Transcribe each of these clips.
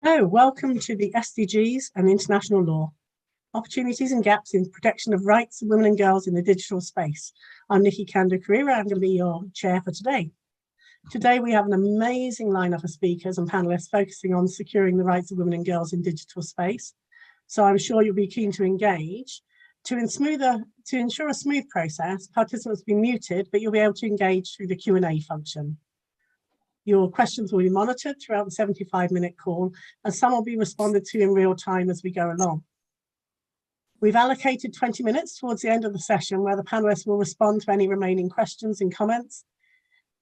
Oh, welcome to the SDGs and international law, opportunities and gaps in protection of rights of women and girls in the digital space. I'm Niki Kandirikirira. I'm going to be your chair for today. Today, we have an amazing lineup of speakers and panelists focusing on securing the rights of women and girls in digital space. So I'm sure you'll be keen to engage. To ensure a smooth process, participants will be muted, but you'll be able to engage through the Q&A function. Your questions will be monitored throughout the 75-minute call, and some will be responded to in real time as we go along. We've allocated 20 minutes towards the end of the session where the panelists will respond to any remaining questions and comments.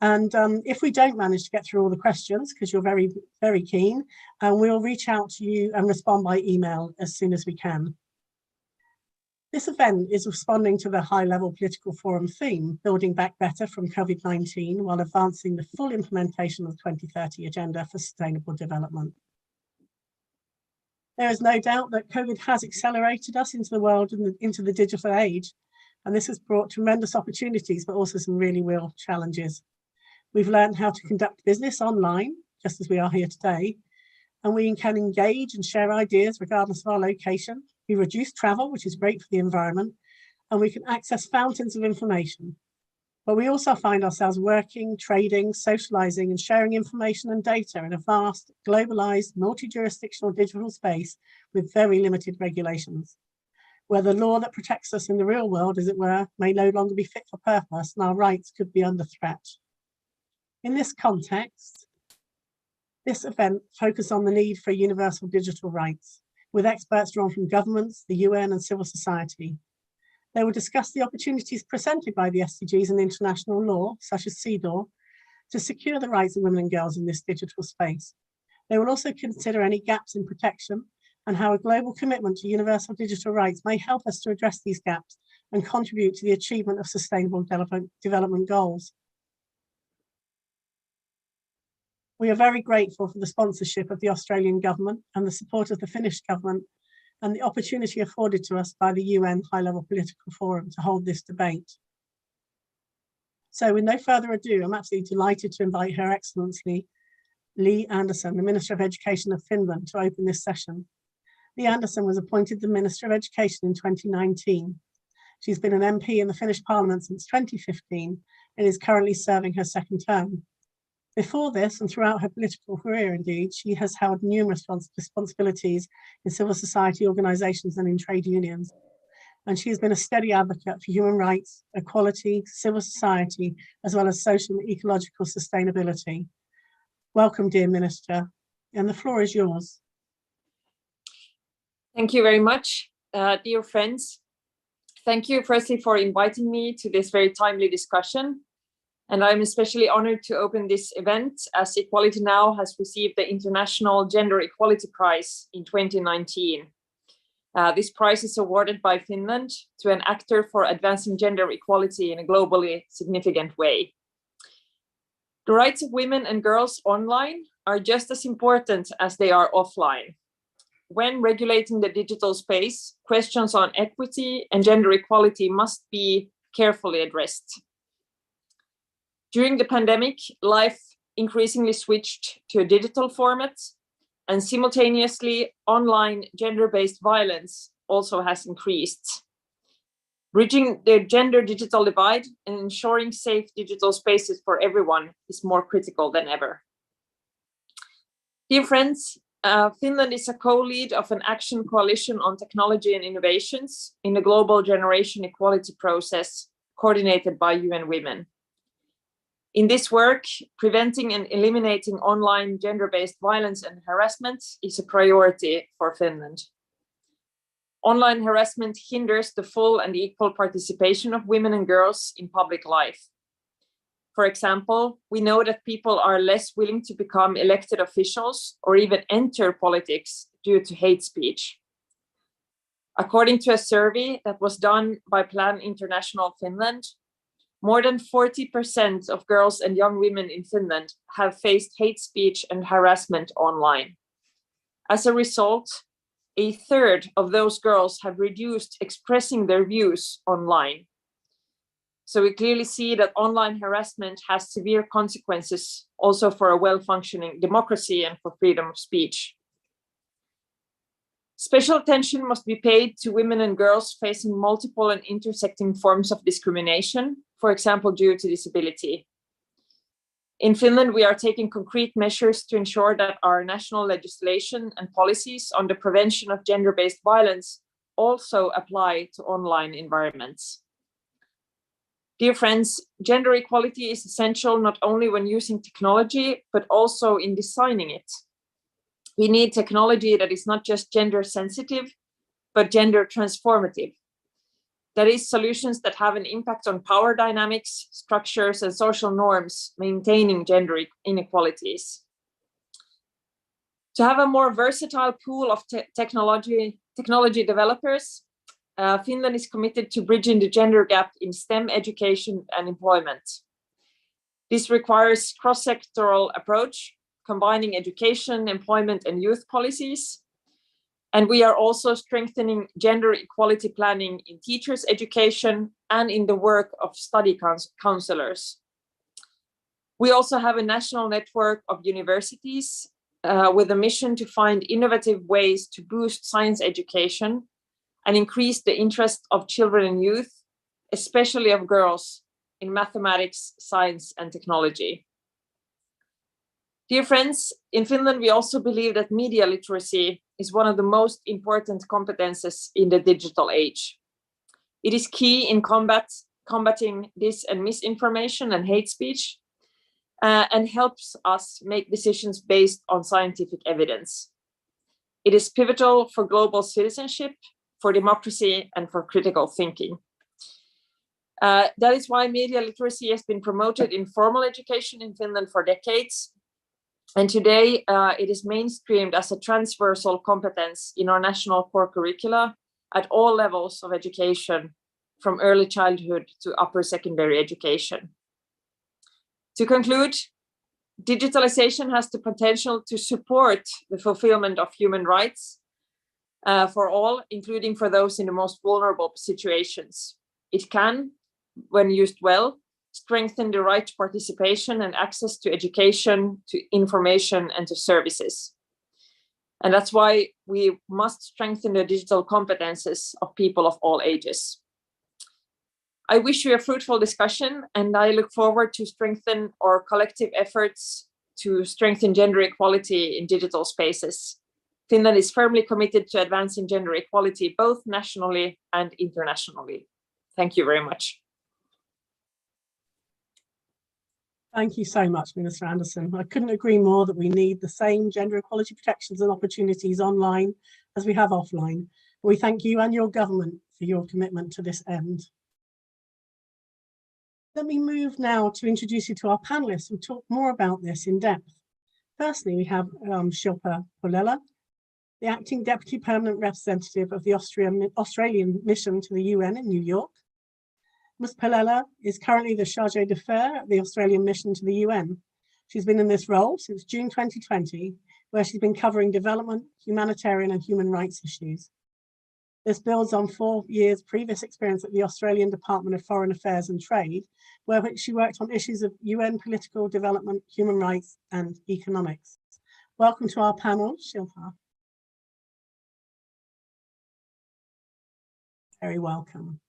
And if we don't manage to get through all the questions, because you're very, very keen, we'll reach out to you and respond by email as soon as we can. This event is responding to the high-level political forum theme, Building Back Better from COVID-19, while advancing the full implementation of the 2030 Agenda for Sustainable Development. There is no doubt that COVID has accelerated us into the world and into the digital age, and this has brought tremendous opportunities, but also some really real challenges. We've learned how to conduct business online, just as we are here today, and we can engage and share ideas regardless of our location. We reduce travel, which is great for the environment, and we can access fountains of information. But we also find ourselves working, trading, socializing, and sharing information and data in a vast, globalized, multi-jurisdictional digital space with very limited regulations, where the law that protects us in the real world, as it were, may no longer be fit for purpose, and our rights could be under threat. In this context, this event focused on the need for universal digital rights, with experts drawn from governments, the UN, and civil society. They will discuss the opportunities presented by the SDGs and international law, such as CEDAW, to secure the rights of women and girls in this digital space. They will also consider any gaps in protection and how a global commitment to universal digital rights may help us to address these gaps and contribute to the achievement of sustainable development goals. We are very grateful for the sponsorship of the Australian government and the support of the Finnish government and the opportunity afforded to us by the UN High-Level Political Forum to hold this debate. So with no further ado, I'm absolutely delighted to invite Her Excellency Li Andersson, the Minister of Education of Finland, to open this session. Li Andersson was appointed the Minister of Education in 2019. She's been an MP in the Finnish Parliament since 2015 and is currently serving her second term. Before this, and throughout her political career indeed, she has held numerous responsibilities in civil society organisations and in trade unions. And she has been a steady advocate for human rights, equality, civil society, as well as social and ecological sustainability. Welcome, dear Minister, and the floor is yours. Thank you very much, dear friends. Thank you firstly for inviting me to this very timely discussion. And I'm especially honored to open this event as Equality Now has received the International Gender Equality Prize in 2019. This prize is awarded by Finland to an actor for advancing gender equality in a globally significant way. The rights of women and girls online are just as important as they are offline. When regulating the digital space, questions on equity and gender equality must be carefully addressed. During the pandemic, life increasingly switched to a digital format, and simultaneously, online gender-based violence also has increased. Bridging the gender-digital divide and ensuring safe digital spaces for everyone is more critical than ever. Dear friends, Finland is a co-lead of an action coalition on technology and innovations in the global generation equality process coordinated by UN Women. In this work, preventing and eliminating online gender-based violence and harassment is a priority for Finland. Online harassment hinders the full and equal participation of women and girls in public life. For example, we know that people are less willing to become elected officials or even enter politics due to hate speech. According to a survey that was done by Plan International Finland, more than 40% of girls and young women in Finland have faced hate speech and harassment online. As a result, a third of those girls have reduced expressing their views online. So we clearly see that online harassment has severe consequences also for a well-functioning democracy and for freedom of speech. Special attention must be paid to women and girls facing multiple and intersecting forms of discrimination, for example, due to disability. In Finland, we are taking concrete measures to ensure that our national legislation and policies on the prevention of gender-based violence also apply to online environments. Dear friends, gender equality is essential not only when using technology, but also in designing it. We need technology that is not just gender sensitive, but gender transformative. That is, solutions that have an impact on power dynamics, structures, and social norms, maintaining gender inequalities. To have a more versatile pool of technology developers, Finland is committed to bridging the gender gap in STEM education and employment. This requires cross-sectoral approach, combining education, employment, and youth policies. And we are also strengthening gender equality planning in teachers' education and in the work of study counselors. We also have a national network of universities with a mission to find innovative ways to boost science education and increase the interest of children and youth, especially of girls, in mathematics, science, and technology. Dear friends, in Finland, we also believe that media literacy is one of the most important competences in the digital age. It is key in combating dis and misinformation and hate speech, and helps us make decisions based on scientific evidence. It is pivotal for global citizenship, for democracy, and for critical thinking. That is why media literacy has been promoted in formal education in Finland for decades. And today it is mainstreamed as a transversal competence in our national core curricula at all levels of education, from early childhood to upper secondary education. To conclude, digitalization has the potential to support the fulfillment of human rights for all, including for those in the most vulnerable situations. It can, when used well, strengthen the right to participation and access to education, to information, and to services. And that's why we must strengthen the digital competences of people of all ages. I wish you a fruitful discussion, and I look forward to strengthen our collective efforts to strengthen gender equality in digital spaces. Finland is firmly committed to advancing gender equality, both nationally and internationally. Thank you very much. Thank you so much, Minister Andersson. I couldn't agree more that we need the same gender equality protections and opportunities online as we have offline. We thank you and your government for your commitment to this end. Let me move now to introduce you to our panelists who talk more about this in depth. Firstly, we have Shilpa Pullela, the Acting Deputy Permanent Representative of the Australian Mission to the UN in New York. Ms. Pullela is currently the Chargé d'Affaires at the Australian Mission to the UN. She's been in this role since June 2020, where she's been covering development, humanitarian and human rights issues. This builds on 4 years' previous experience at the Australian Department of Foreign Affairs and Trade, where she worked on issues of UN political development, human rights and economics. Welcome to our panel, Shilpa. Very welcome.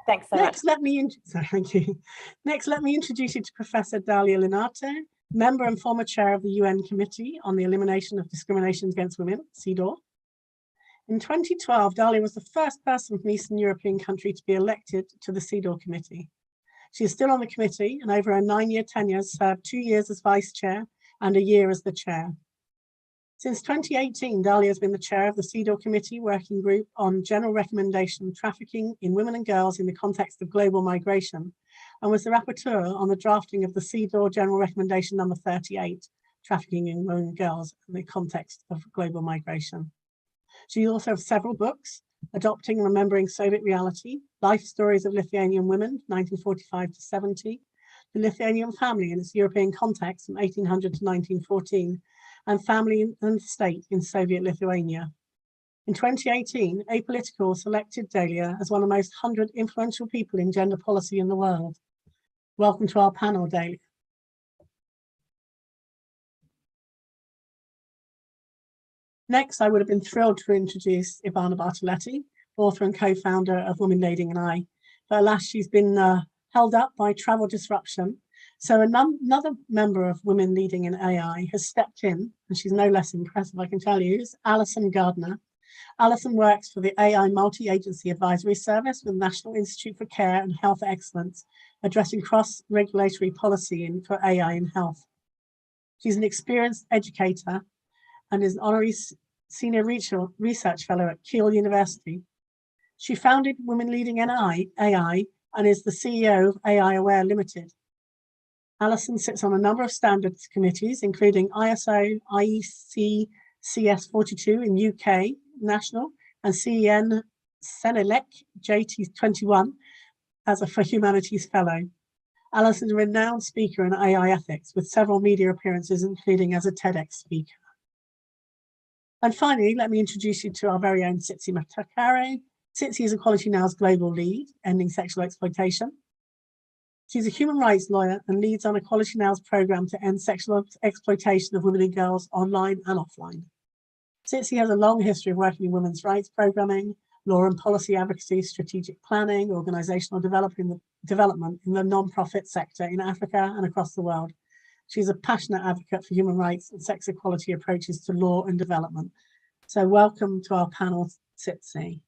Thanks so much. Thank you. Next, let me introduce you to Professor Dalia Leinarte, member and former chair of the UN Committee on the Elimination of Discrimination Against Women, CEDAW. In 2012, Dalia was the first person from Eastern European country to be elected to the CEDAW Committee. She is still on the committee and over a 9-year tenure served 2 years as vice chair and a year as the chair. Since 2018, Dalia has been the chair of the CEDAW Committee Working Group on General Recommendation Trafficking in Women and Girls in the Context of Global Migration, and was the rapporteur on the drafting of the CEDAW General Recommendation number 38, Trafficking in Women and Girls in the Context of Global Migration. She also has several books: Adopting and Remembering Soviet Reality, Life Stories of Lithuanian Women, 1945 to 70, The Lithuanian Family in its European Context from 1800 to 1914, and Family and State in Soviet Lithuania. In 2018, Apolitical selected Dalia as one of the most 100 influential people in gender policy in the world. Welcome to our panel, Dalia. Next, I would have been thrilled to introduce Ivana Bartoletti, author and co-founder of Women Leading in AI. But alas, she's been held up by travel disruption. So another member of Women Leading in AI has stepped in, and she's no less impressive, I can tell you, is Alison Gardner. Alison works for the AI Multi-Agency Advisory Service with the National Institute for Care and Health Excellence, addressing cross-regulatory policy for AI in health. She's an experienced educator and is an honorary senior research fellow at Keele University. She founded Women Leading in AI and is the CEO of AI Aware Limited. Alison sits on a number of standards committees, including ISO, IEC, CS42 in UK national, and CEN Senelec JT21 as a For Humanities Fellow. Alison is a renowned speaker in AI ethics with several media appearances, including as a TEDx speaker. And finally, let me introduce you to our very own Tsitsi Matekaire. Tsitsi is Equality Now's global lead, ending sexual exploitation. She's a human rights lawyer and leads on Equality Now's program to end sexual exploitation of women and girls online and offline. Tsitsi has a long history of working in women's rights programming, law and policy advocacy, strategic planning, organizational development in the non-profit sector in Africa and across the world. She's a passionate advocate for human rights and sex equality approaches to law and development. So welcome to our panel, Tsitsi.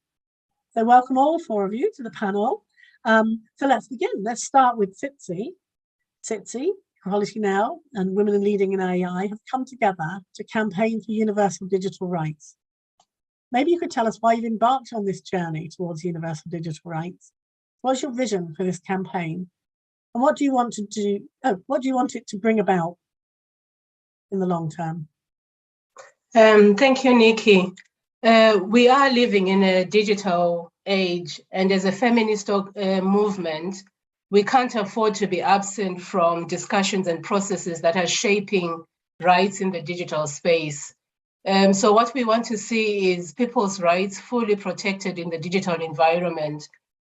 So welcome all four of you to the panel. So let's begin. Let's start with Tsitsi. Tsitsi, Equality Now and Women Leading in AI have come together to campaign for universal digital rights. Maybe you could tell us why you've embarked on this journey towards universal digital rights. What's your vision for this campaign? And what do you want to do? What do you want it to bring about in the long term? Thank you, Niki. We are living in a digital age, and as a feminist movement, we can't afford to be absent from discussions and processes that are shaping rights in the digital space. So what we want to see is people's rights fully protected in the digital environment,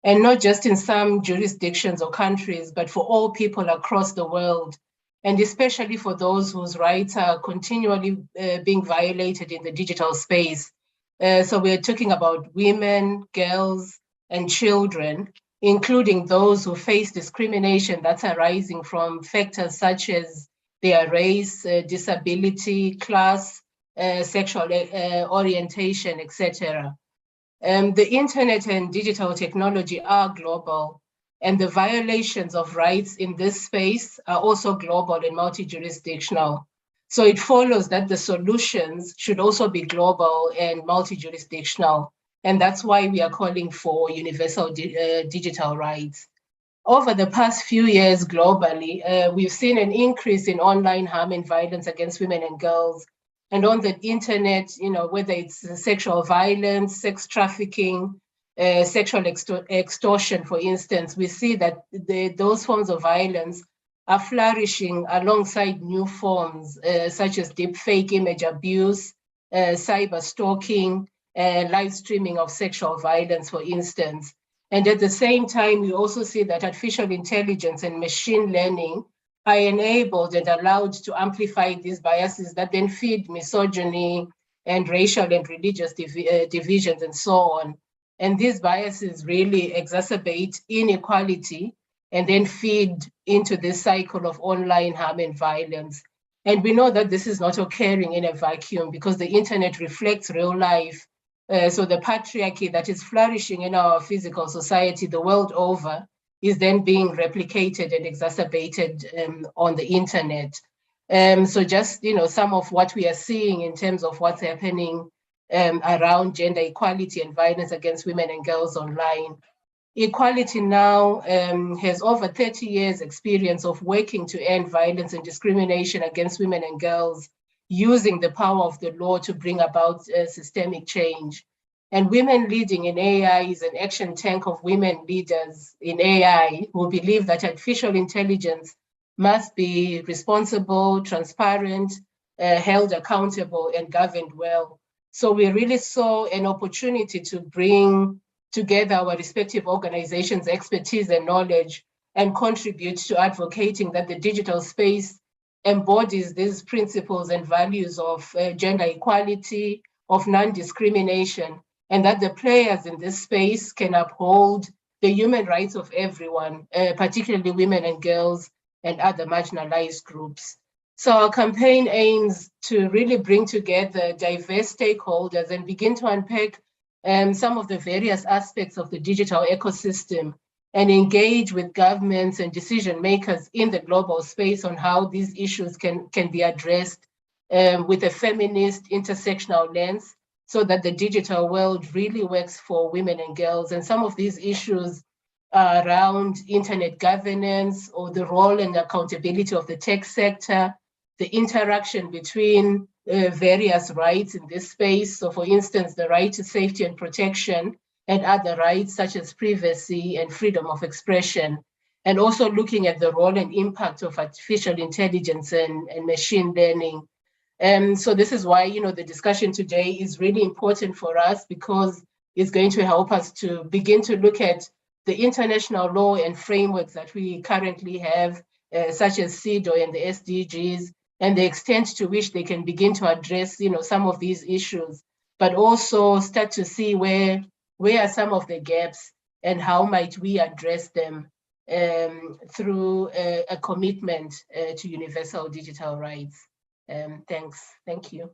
and not just in some jurisdictions or countries, but for all people across the world, and especially for those whose rights are continually being violated in the digital space. So we're talking about women, girls, and children, including those who face discrimination that's arising from factors such as their race, disability, class, sexual orientation, etc. The internet and digital technology are global, and the violations of rights in this space are also global and multi-jurisdictional. So it follows that the solutions should also be global and multi-jurisdictional. And that's why we are calling for universal digital rights. Over the past few years globally, we've seen an increase in online harm and violence against women and girls. And on the internet, whether it's sexual violence, sex trafficking, sexual extortion, for instance, we see that those forms of violence are flourishing alongside new forms such as deepfake image abuse, cyber stalking, live streaming of sexual violence, for instance. And at the same time, we also see that artificial intelligence and machine learning are enabled and allowed to amplify these biases that then feed misogyny and racial and religious divisions and so on. And these biases really exacerbate inequality and then feed into this cycle of online harm and violence. And we know that this is not occurring in a vacuum because the internet reflects real life. So the patriarchy that is flourishing in our physical society the world over is then being replicated and exacerbated on the internet. So just, some of what we are seeing in terms of what's happening around gender equality and violence against women and girls online. Equality Now has over 30 years experience of working to end violence and discrimination against women and girls, using the power of the law to bring about systemic change. And Women Leading in AI is an action tank of women leaders in AI who believe that artificial intelligence must be responsible, transparent, held accountable, and governed well. So we really saw an opportunity to bring together our respective organizations' expertise and knowledge and contribute to advocating that the digital space embodies these principles and values of gender equality, of non-discrimination, and that the players in this space can uphold the human rights of everyone, particularly women and girls and other marginalized groups. So our campaign aims to really bring together diverse stakeholders and begin to unpack some of the various aspects of the digital ecosystem and engage with governments and decision makers in the global space on how these issues can be addressed with a feminist intersectional lens, so that the digital world really works for women and girls. And some of these issues are around internet governance, or the role and accountability of the tech sector, the interaction between various rights in this space. So for instance, the right to safety and protection, and other rights such as privacy and freedom of expression, and also looking at the role and impact of artificial intelligence and machine learning. So this is why, the discussion today is really important for us, because it's going to help us to begin to look at the international law and frameworks that we currently have, such as CEDAW and the SDGs, and the extent to which they can begin to address, some of these issues, but also start to see where are some of the gaps and how might we address them through a commitment to universal digital rights. Thanks. Thank you.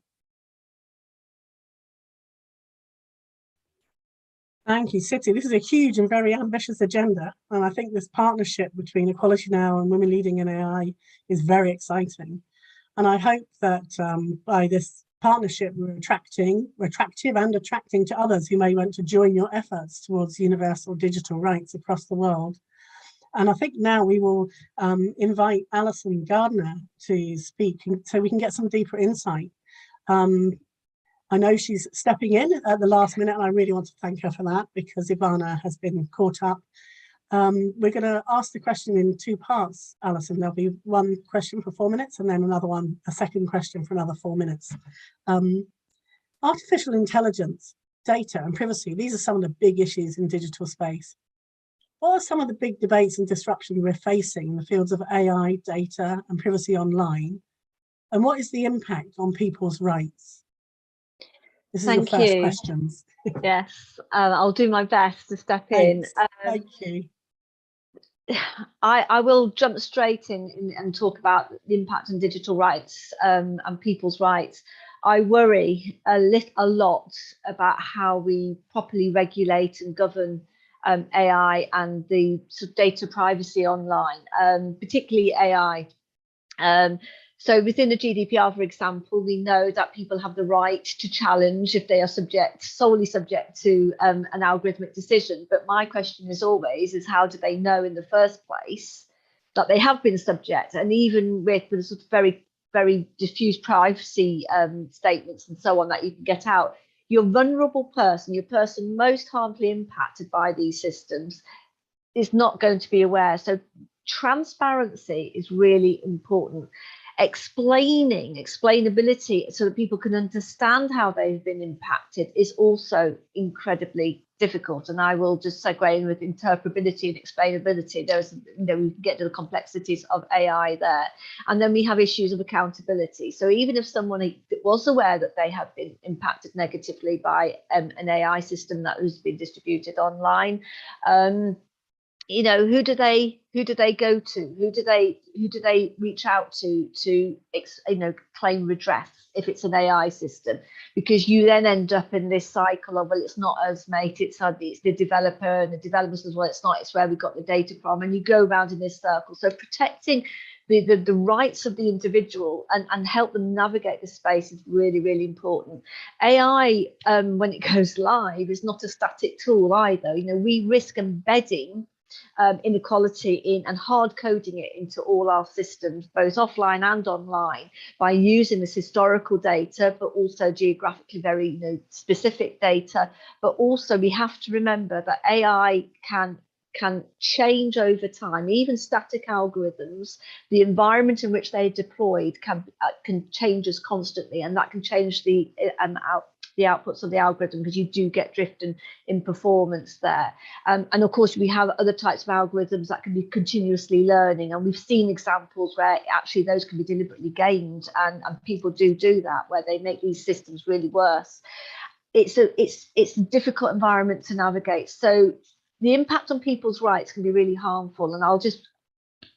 Thank you, Tsitsi. This is a huge and very ambitious agenda. And I think this partnership between Equality Now and Women Leading in AI is very exciting. And I hope that by this partnership, we're attractive and attracting to others who may want to join your efforts towards universal digital rights across the world. And I think now we will invite Alison Gardner to speak so we can get some deeper insight. I know she's stepping in at the last minute, and I really want to thank her for that, because Ivana has been caught up. We're going to ask the question in two parts, Alison. There'll be one question for 4 minutes, and then a second question for another 4 minutes. Artificial intelligence, data and privacy, these are some of the big issues in digital space. What are some of the big debates and disruptions we're facing in the fields of AI, data and privacy online? And what is the impact on people's rights? This is your first questions. Yes, I'll do my best to step in. Thank you. I will jump straight in and talk about the impact on digital rights and people's rights. I worry a lot about how we properly regulate and govern AI and the sort of data privacy online, particularly AI. So within the GDPR, for example, we know that people have the right to challenge if they are solely subject to an algorithmic decision. But my question is always, how do they know in the first place that they have been subject? And even with the sort of very, very diffuse privacy statements and so on that you can get out, your vulnerable person, your person most harmfully impacted by these systems, is not going to be aware. So transparency is really important. Explainability so that people can understand how they've been impacted is also incredibly difficult. And I will just segue in with interpretability and explainability. We can get to the complexities of AI there. And then we have issues of accountability. So even if someone was aware that they have been impacted negatively by an AI system that has been distributed online, who do they go to? Who do they reach out to claim redress if it's an AI system? Because you then end up in this cycle of, well, it's not us, mate, it's the developer, and the developer says, well, it's where we got the data from, and you go around in this circle. So protecting the rights of the individual and help them navigate the space is really, really important. AI, when it goes live, is not a static tool either. We risk embedding inequality in and hard coding it into all our systems, both offline and online, by using this historical data, but also geographically very specific data. But also we have to remember that AI can change over time. Even static algorithms, the environment in which they're deployed can change us constantly, and that can change the the outputs of the algorithm, because you do get drift in performance there. And of course, we have other types of algorithms that can be continuously learning, and we've seen examples where actually those can be deliberately gamed, and people do that, where they make these systems really worse. It's a difficult environment to navigate. So the impact on people's rights can be really harmful, and I'll just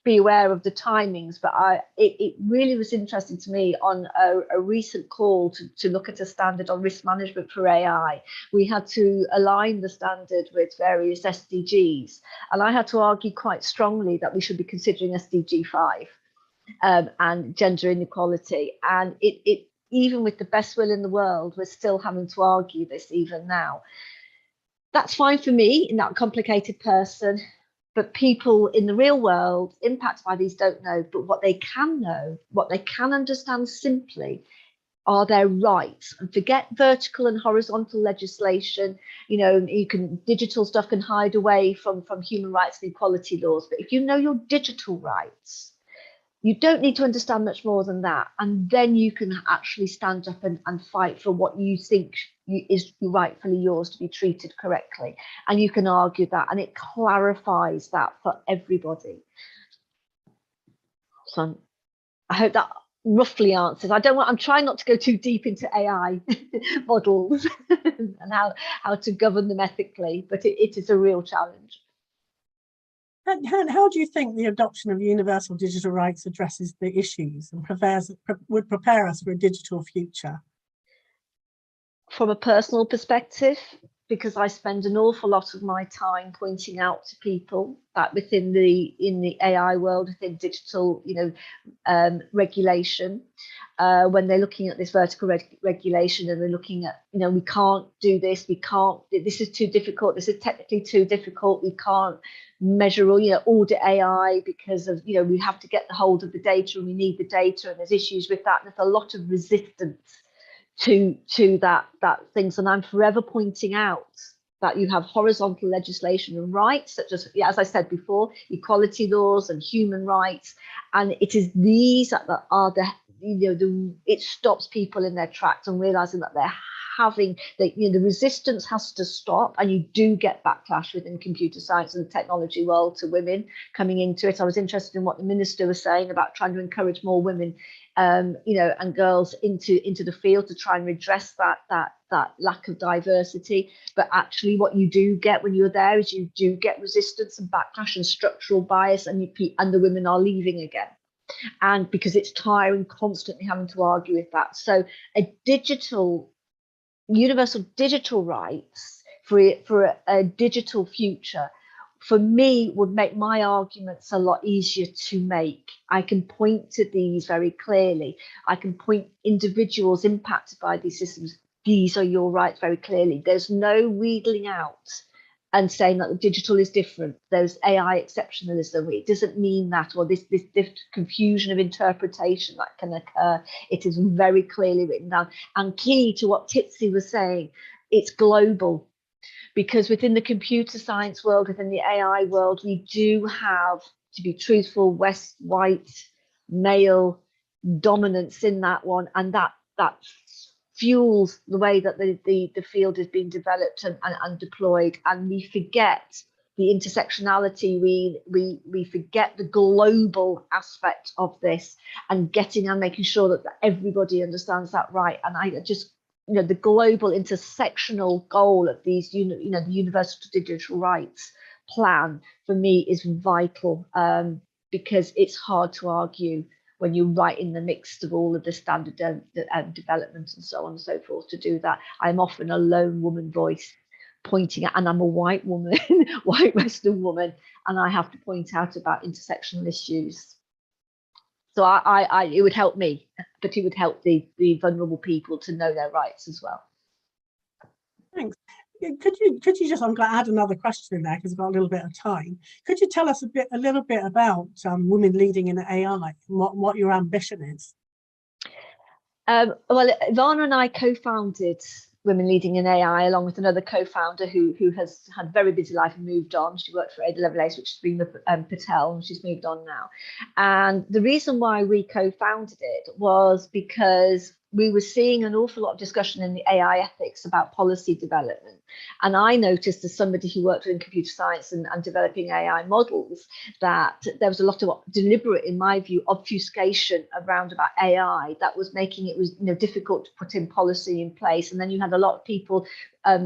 be aware of the timings, but it really was interesting to me on a recent call to look at a standard on risk management for AI. We had to align the standard with various SDGs, and I had to argue quite strongly that we should be considering SDG 5 and gender inequality, and it even with the best will in the world, we're still having to argue this even now. That's fine for me, in that complicated person. But people in the real world impacted by these don't know. But what they can know, what they can understand simply, are their rights. And forget vertical and horizontal legislation. You know, digital stuff can hide away from human rights and equality laws. But if you know your digital rights, you don't need to understand much more than that. And then you can actually stand up and fight for what you think is rightfully yours to be treated correctly. And you can argue that, and it clarifies that for everybody. So I hope that roughly answers. I'm trying not to go too deep into AI models and how to govern them ethically, but it is a real challenge. And how do you think the adoption of universal digital rights addresses the issues and would prepare us for a digital future? From a personal perspective, because I spend an awful lot of my time pointing out to people that in the AI world, within digital, regulation, when they're looking at this vertical regulation and they're looking at, we can't do this, this is too difficult, this is technically too difficult, we can't measure or audit AI because of, we have to get the hold of the data and we need the data, and there's issues with that. There's a lot of resistance to that things, and I'm forever pointing out that you have horizontal legislation and rights, such as I said before, equality laws and human rights, and it is these that are it stops people in their tracks and realizing that they're having the resistance has to stop, and you do get backlash within computer science and the technology world to women coming into it. I was interested in what the minister was saying about trying to encourage more women and girls into the field to try and redress that lack of diversity. But actually what you do get when you're there is you do get resistance and backlash and structural bias, and the women are leaving again. And because it's tiring constantly having to argue with that. So a universal digital rights for a digital future, for me, would make my arguments a lot easier to make. I can point to these very clearly. I can point individuals impacted by these systems. These are your rights very clearly. There's no wheedling out and saying that the digital is different. There's AI exceptionalism. It doesn't mean that, or this confusion of interpretation that can occur. It is very clearly written down. And key to what Tsitsi was saying, it's global. Because within the computer science world, within the AI world, we do have, to be truthful, West, white, male dominance in that one, and that fuels the way that the field is being developed and deployed. And we forget the intersectionality, we forget the global aspect of this, and making sure that everybody understands that right. And I just, the global intersectional goal of these, the universal digital rights plan for me is vital, because it's hard to argue when you're right in the midst of all of the standard development and so on and so forth. To do that, I'm often a lone woman voice pointing at, and I'm a white woman, white Western woman, and I have to point out about intersectional issues. So it would help me, but it would help the vulnerable people to know their rights as well. Thanks. Could you just, I'm going to add another question in there because we've got a little bit of time. Could you tell us a little bit about women leading in AI and what your ambition is? Well, Ivana and I co-founded Women Leading in AI along with another co-founder who has had a very busy life and moved on. She worked for AWS, which has been with Patel, and she's moved on now. And the reason why we co-founded it was because we were seeing an awful lot of discussion in the AI ethics about policy development. And I noticed, as somebody who worked in computer science and developing AI models, that there was a lot of deliberate, in my view, obfuscation around about AI that was making it difficult to put in policy in place. And then you had a lot of people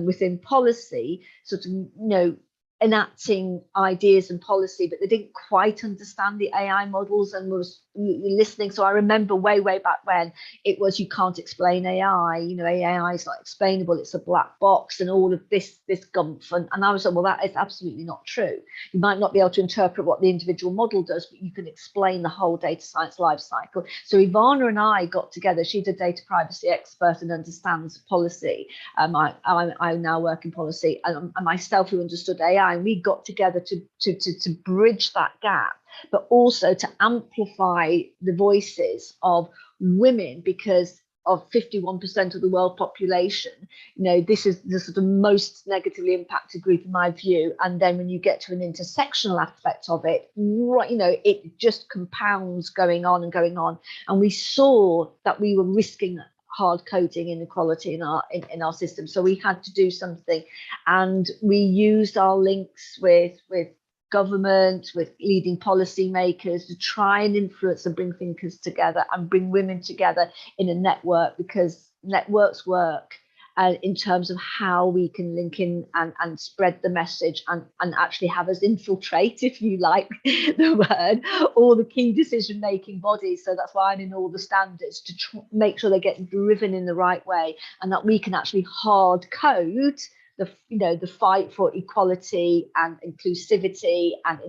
within policy sort of, enacting ideas and policy, but they didn't quite understand the AI models and was listening. So I remember way back when it was, you can't explain AI, AI is not explainable, it's a black box and all of this gumph. And I was like, well, that is absolutely not true. You might not be able to interpret what the individual model does, but you can explain the whole data science life cycle. So Ivana and I got together. She's a data privacy expert and understands policy. I now work in policy, and myself, who understood AI, and we got together to bridge that gap, but also to amplify the voices of women, because of 51% of the world population, this is the sort of most negatively impacted group in my view. And then when you get to an intersectional aspect of it, it just compounds going on. And we saw that we were risking hard coding inequality in our system. So we had to do something, and we used our links with government, with leading policymakers to try and influence and bring thinkers together and bring women together in a network, because networks work in terms of how we can link in and spread the message and actually have us infiltrate, if you like the word, all the key decision-making bodies. So that's why I'm in all the standards, to make sure they get driven in the right way, and that we can actually hard code the fight for equality and inclusivity and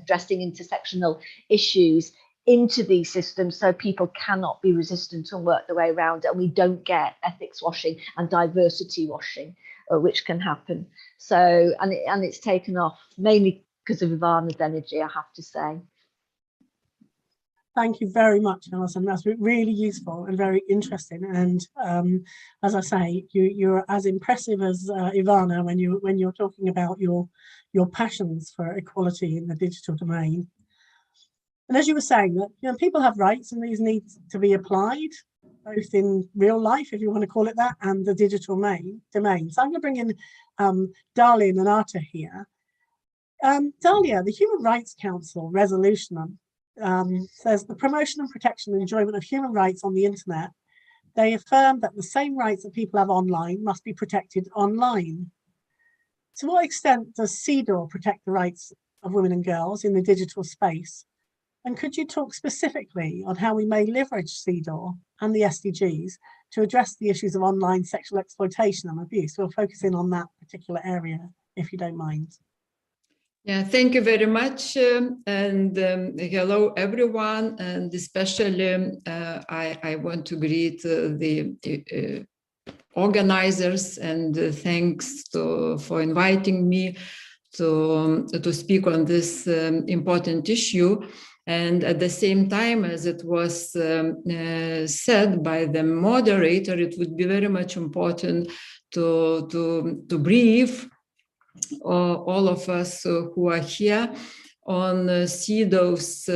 addressing intersectional issues into these systems, so people cannot be resistant and work their way around it, and we don't get ethics washing and diversity washing, which can happen. So and it's taken off mainly because of Ivana's energy, I have to say. Thank you very much, Alison. That's really useful and very interesting. And as I say, you're as impressive as Ivana when you're talking about your passions for equality in the digital domain. And as you were saying, that people have rights, and these need to be applied both in real life, if you want to call it that, and the digital domain. So I'm going to bring in Dalia and Leinarte here. Dalia, the Human Rights Council resolution says the promotion and protection and enjoyment of human rights on the internet. They affirm that the same rights that people have online must be protected online. To what extent does CEDAW protect the rights of women and girls in the digital space? And could you talk specifically on how we may leverage CEDAW and the SDGs to address the issues of online sexual exploitation and abuse? We'll focus in on that particular area, if you don't mind. Yeah, thank you very much. And hello, everyone. And especially, I want to greet the organizers, and thanks for inviting me to speak on this important issue. And at the same time, as it was said by the moderator, it would be very much important to brief all of us who are here on CEDAW's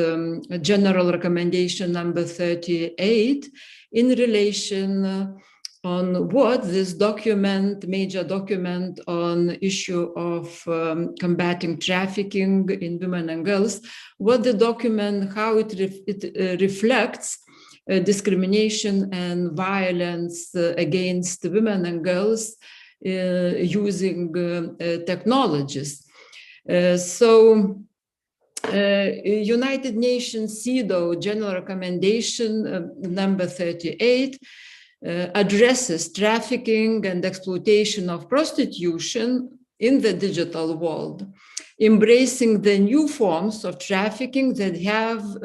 general recommendation number 38 in relation on what this document, major document on issue of combating trafficking in women and girls, what the document, how it reflects discrimination and violence against women and girls using technologies. United Nations CEDAW General Recommendation number 38 addresses trafficking and exploitation of prostitution in the digital world, embracing the new forms of trafficking that have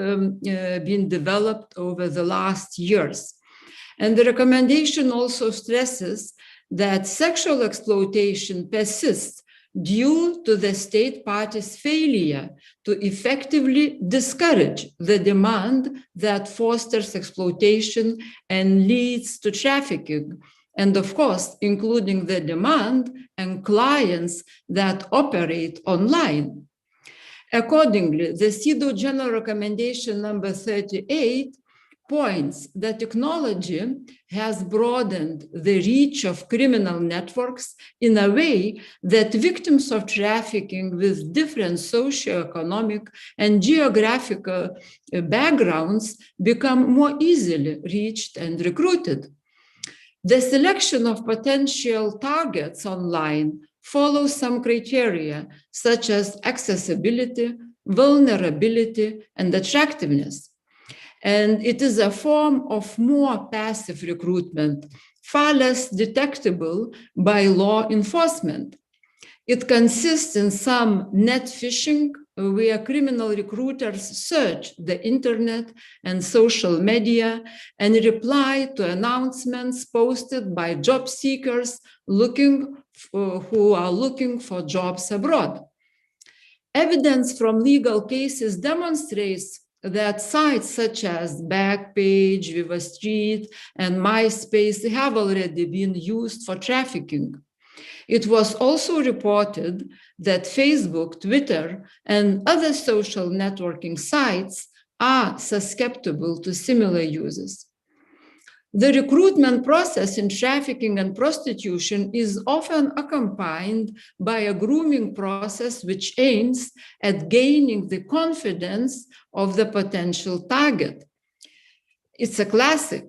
been developed over the last years. And the recommendation also stresses that sexual exploitation persists due to the state parties' failure to effectively discourage the demand that fosters exploitation and leads to trafficking, and of course, including the demand and clients that operate online. Accordingly, the CEDAW General Recommendation number 38 points that technology has broadened the reach of criminal networks in a way that victims of trafficking with different socioeconomic and geographical backgrounds become more easily reached and recruited. The selection of potential targets online follows some criteria such as accessibility, vulnerability, and attractiveness. And it is a form of more passive recruitment, far less detectable by law enforcement. It consists in some net phishing, where criminal recruiters search the internet and social media and reply to announcements posted by job seekers who are looking for jobs abroad. Evidence from legal cases demonstrates that sites such as Backpage, Viva Street, and MySpace have already been used for trafficking. It was also reported that Facebook, Twitter, and other social networking sites are susceptible to similar uses. The recruitment process in trafficking and prostitution is often accompanied by a grooming process which aims at gaining the confidence of the potential target. It's a classic.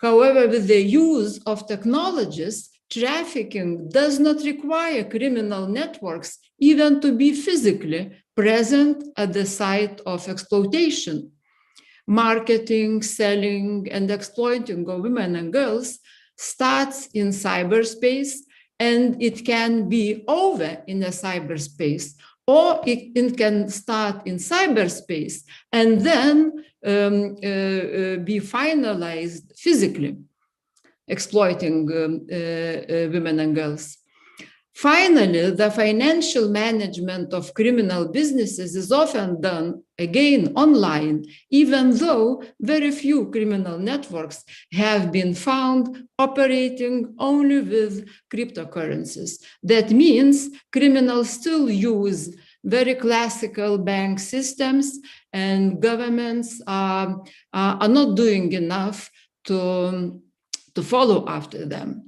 However, with the use of technologies, trafficking does not require criminal networks even to be physically present at the site of exploitation. Marketing, selling, and exploiting of women and girls starts in cyberspace, and it can be over in a cyberspace, or it can start in cyberspace and then be finalized physically, exploiting women and girls. Finally, the financial management of criminal businesses is often done, again, online, even though very few criminal networks have been found operating only with cryptocurrencies. That means criminals still use very classical bank systems, and governments are not doing enough to follow after them.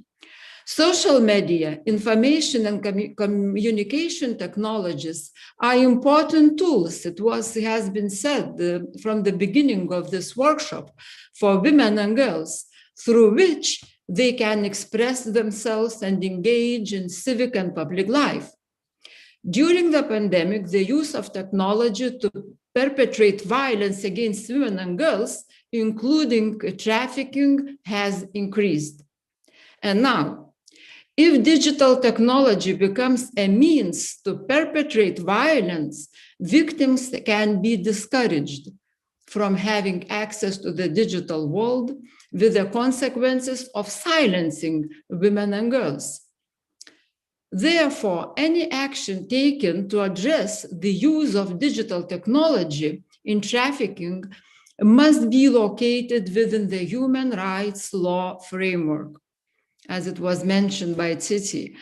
Social media, information and communication technologies are important tools. It has been said from the beginning of this workshop, for women and girls, through which they can express themselves and engage in civic and public life. During the pandemic, the use of technology to perpetrate violence against women and girls, including trafficking, has increased. And now, if digital technology becomes a means to perpetrate violence, victims can be discouraged from having access to the digital world, with the consequences of silencing women and girls. Therefore, any action taken to address the use of digital technology in trafficking must be located within the human rights law framework, as it was mentioned by Tsitsi.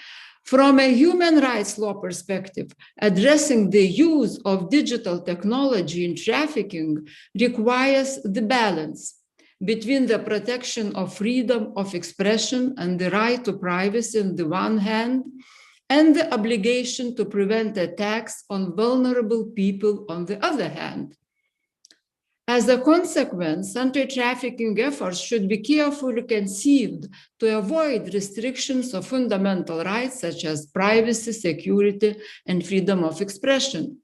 From a human rights law perspective, addressing the use of digital technology in trafficking requires the balance between the protection of freedom of expression and the right to privacy on the one hand, and the obligation to prevent attacks on vulnerable people on the other hand. As a consequence, anti-trafficking efforts should be carefully conceived to avoid restrictions of fundamental rights such as privacy, security, and freedom of expression.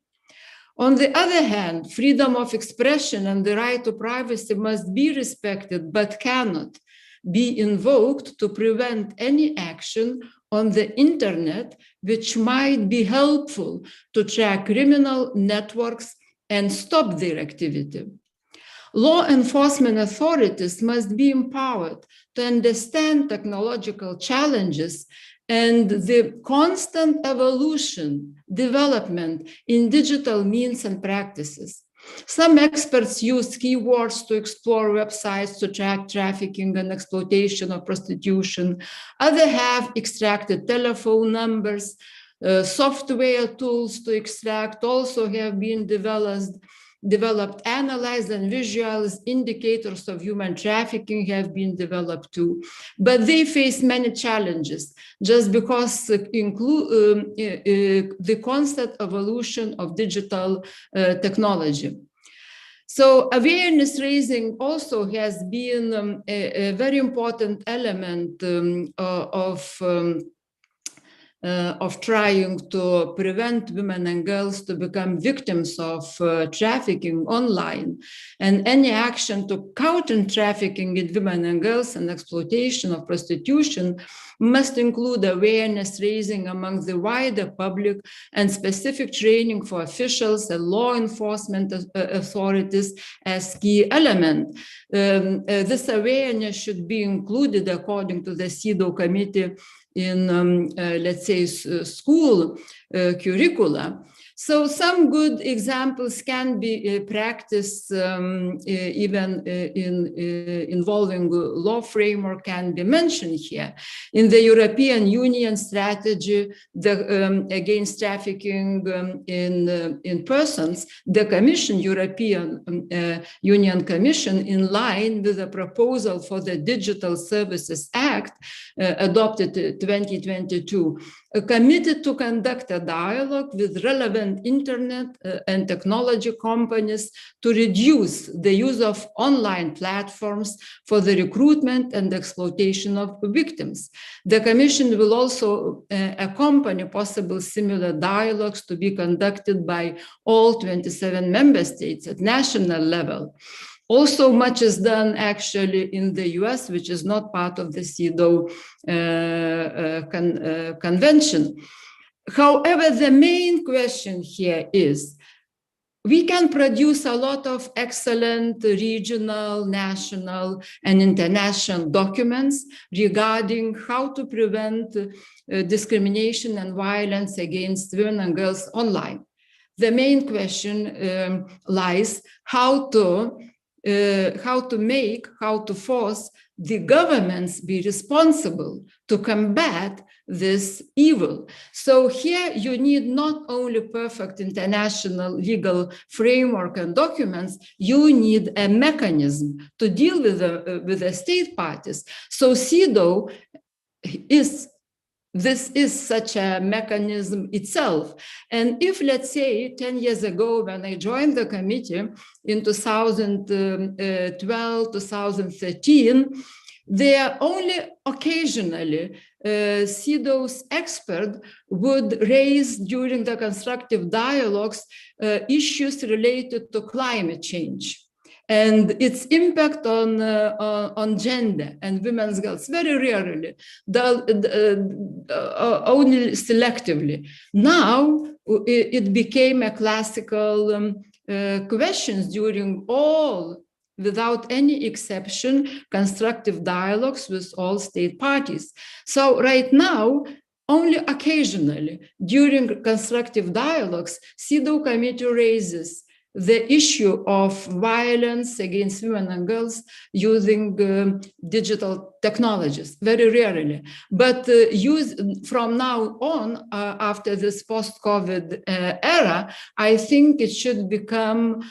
On the other hand, freedom of expression and the right to privacy must be respected, but cannot be invoked to prevent any action on the internet which might be helpful to track criminal networks and stop their activity. Law enforcement authorities must be empowered to understand technological challenges and the constant evolution, development in digital means and practices. Some experts use keywords to explore websites to track trafficking and exploitation of prostitution. Others have extracted telephone numbers. Software tools to extract also have been developed. developed, analyzed, and visuals. Indicators of human trafficking have been developed too, but they face many challenges just because the constant evolution of digital technology. So awareness raising also has been a very important element of trying to prevent women and girls to become victims of trafficking online. And any action to counter trafficking in women and girls and exploitation of prostitution must include awareness raising among the wider public and specific training for officials and law enforcement authorities as key element. This awareness should be included, according to the CEDAW committee, in, let's say, school curricula. So some good examples can be practiced even involving law framework can be mentioned here. In the European Union strategy against trafficking in persons, the Commission, European Union Commission, in line with the proposal for the Digital Services Act adopted 2022, committed to conduct a dialogue with relevant internet and technology companies to reduce the use of online platforms for the recruitment and exploitation of victims. The Commission will also accompany possible similar dialogues to be conducted by all 27 member states at national level. Also, much is done actually in the US, which is not part of the CEDAW convention. However, the main question here is, we can produce a lot of excellent regional, national, and international documents regarding how to prevent discrimination and violence against women and girls online. The main question lies how to force the governments be responsible to combat this evil. So here you need not only perfect international legal framework and documents, you need a mechanism to deal with the state parties. So CEDAW this is such a mechanism itself. And if, let's say, 10 years ago, when I joined the committee in 2012, 2013, there only occasionally CEDAW's expert would raise during the constructive dialogues issues related to climate change and its impact on gender and women's girls, very rarely, only selectively. Now it became a classical questions during all, without any exception, constructive dialogues with all state parties. So right now, only occasionally during constructive dialogues, CEDAW committee raises the issue of violence against women and girls using digital technologies, very rarely. But from now on, after this post-COVID era, I think it should become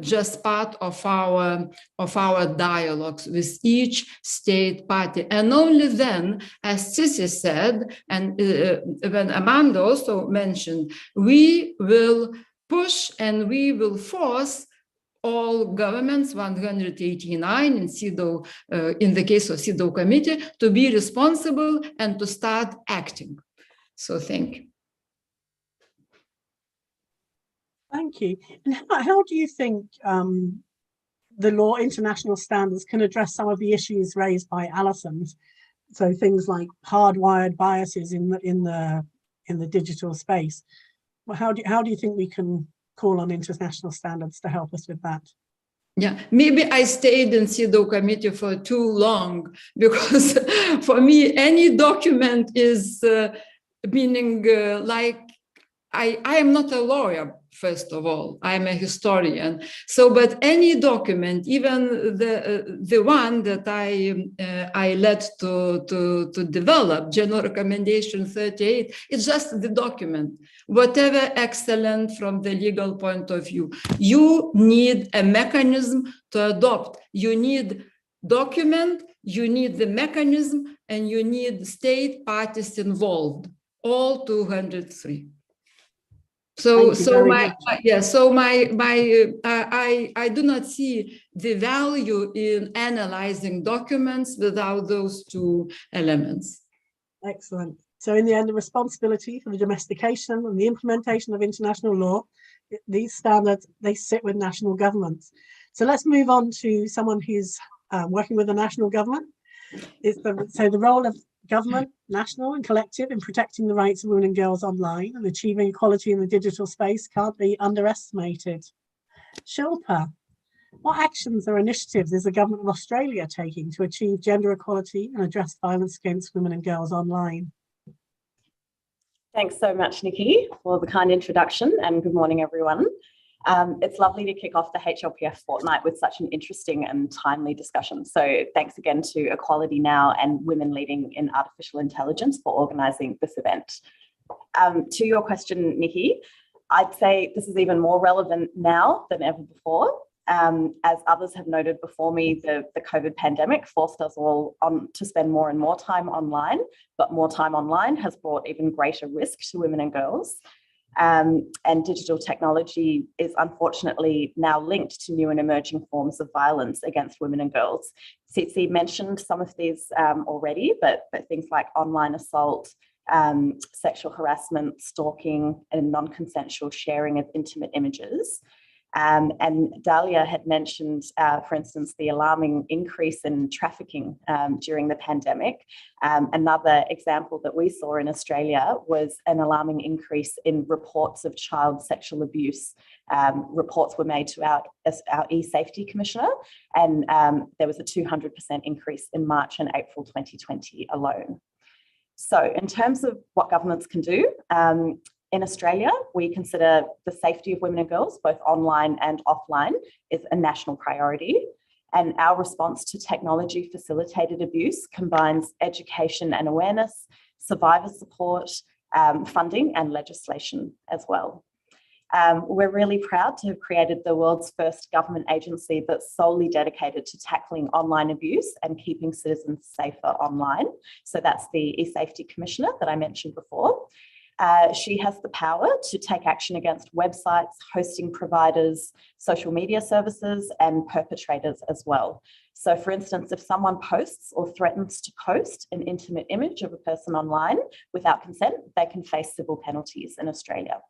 just part of our dialogues with each state party. And only then, as Tsitsi said, and when Amanda also mentioned, we will push and we will force all governments, 189 in CEDAW, in the case of CEDAW committee, to be responsible and to start acting. So thank you. Thank you. And how do you think the law international standards can address some of the issues raised by Andersson? So things like hardwired biases in the digital space. Well, how do you think we can call on international standards to help us with that? Yeah, maybe I stayed in CEDAW committee for too long, because for me, any document is meaning like I am not a lawyer, first of all. I'm a historian. So, but any document, even the one that I led to develop, General Recommendation 38, it's just the document. Whatever excellent from the legal point of view, you need a mechanism to adopt. You need document, you need the mechanism, and you need state parties involved, all 203. So I do not see the value in analyzing documents without those two elements. Excellent. So in the end, the responsibility for the domestication and the implementation of international law, these standards, they sit with national governments. So let's move on to someone who's working with the national government. So the role of government, national and collective, in protecting the rights of women and girls online and achieving equality in the digital space can't be underestimated. Shilpa, what actions or initiatives is the government of Australia taking to achieve gender equality and address violence against women and girls online? Thanks so much, Niki, for the kind introduction, and good morning, everyone. It's lovely to kick off the HLPF fortnight with such an interesting and timely discussion. So thanks again to Equality Now and Women Leading in Artificial Intelligence for organising this event. To your question, Niki, I'd say this is even more relevant now than ever before. As others have noted before me, the COVID pandemic forced us all to spend more and more time online, but more time online has brought even greater risk to women and girls. And digital technology is unfortunately now linked to new and emerging forms of violence against women and girls. Tsitsi mentioned some of these already, but things like online assault, sexual harassment, stalking, and non-consensual sharing of intimate images. And Dalia had mentioned, for instance, the alarming increase in trafficking during the pandemic. Another example that we saw in Australia was an alarming increase in reports of child sexual abuse. Reports were made to our e-safety commissioner, and there was a 200% increase in March and April 2020 alone. So in terms of what governments can do, in Australia, we consider the safety of women and girls, both online and offline, is a national priority. And our response to technology facilitated abuse combines education and awareness, survivor support, funding, and legislation as well. We're really proud to have created the world's first government agency that's solely dedicated to tackling online abuse and keeping citizens safer online. So that's the e-safety commissioner that I mentioned before. She has the power to take action against websites, hosting providers, social media services, and perpetrators as well. So for instance, if someone posts or threatens to post an intimate image of a person online without consent, they can face civil penalties in Australia.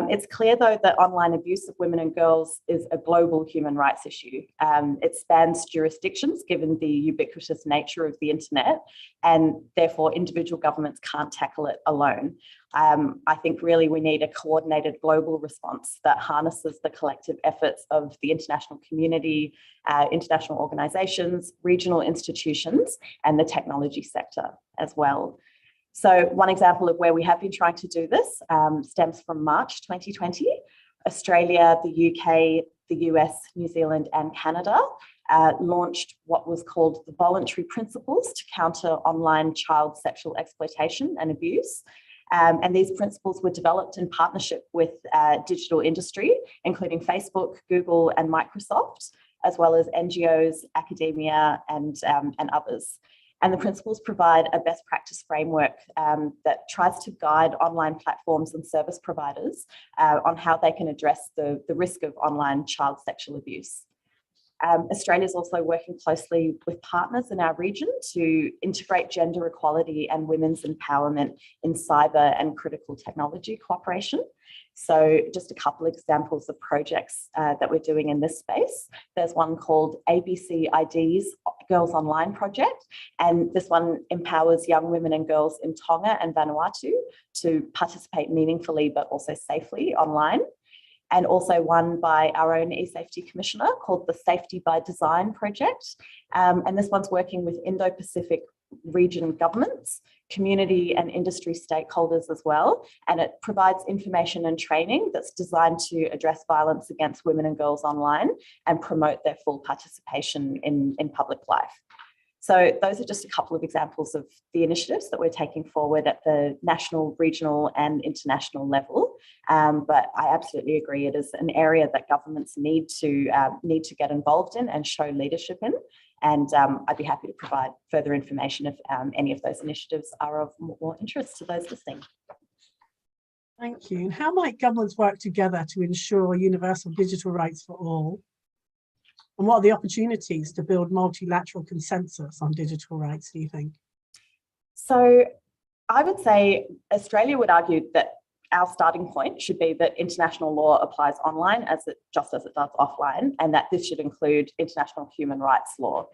It's clear, though, that online abuse of women and girls is a global human rights issue. It spans jurisdictions, given the ubiquitous nature of the internet, and therefore individual governments can't tackle it alone. I think really we need a coordinated global response that harnesses the collective efforts of the international community, international organisations, regional institutions, and the technology sector as well. So one example of where we have been trying to do this stems from March 2020. Australia, the UK, the US, New Zealand, and Canada launched what was called the Voluntary Principles to Counter Online Child Sexual Exploitation and Abuse. And these principles were developed in partnership with digital industry, including Facebook, Google, and Microsoft, as well as NGOs, academia, and others. And the principles provide a best practice framework that tries to guide online platforms and service providers on how they can address the risk of online child sexual abuse. Australia is also working closely with partners in our region to integrate gender equality and women's empowerment in cyber and critical technology cooperation. So just a couple of examples of projects that we're doing in this space. There's one called ABC ID's Girls Online project, and this one empowers young women and girls in Tonga and Vanuatu to participate meaningfully but also safely online. And also one by our own e-safety commissioner called the Safety by Design project. And this one's working with Indo-Pacific region governments, community and industry stakeholders as well. And it provides information and training that's designed to address violence against women and girls online and promote their full participation in public life. So those are just a couple of examples of the initiatives that we're taking forward at the national, regional and international level. But I absolutely agree, it is an area that governments need to get involved in and show leadership in. And I'd be happy to provide further information if any of those initiatives are of more interest to those listening. Thank you. And how might governments work together to ensure universal digital rights for all? And what are the opportunities to build multilateral consensus on digital rights, do you think? So I would say Australia would argue that our starting point should be that international law applies online just as it does offline, and that this should include international human rights law.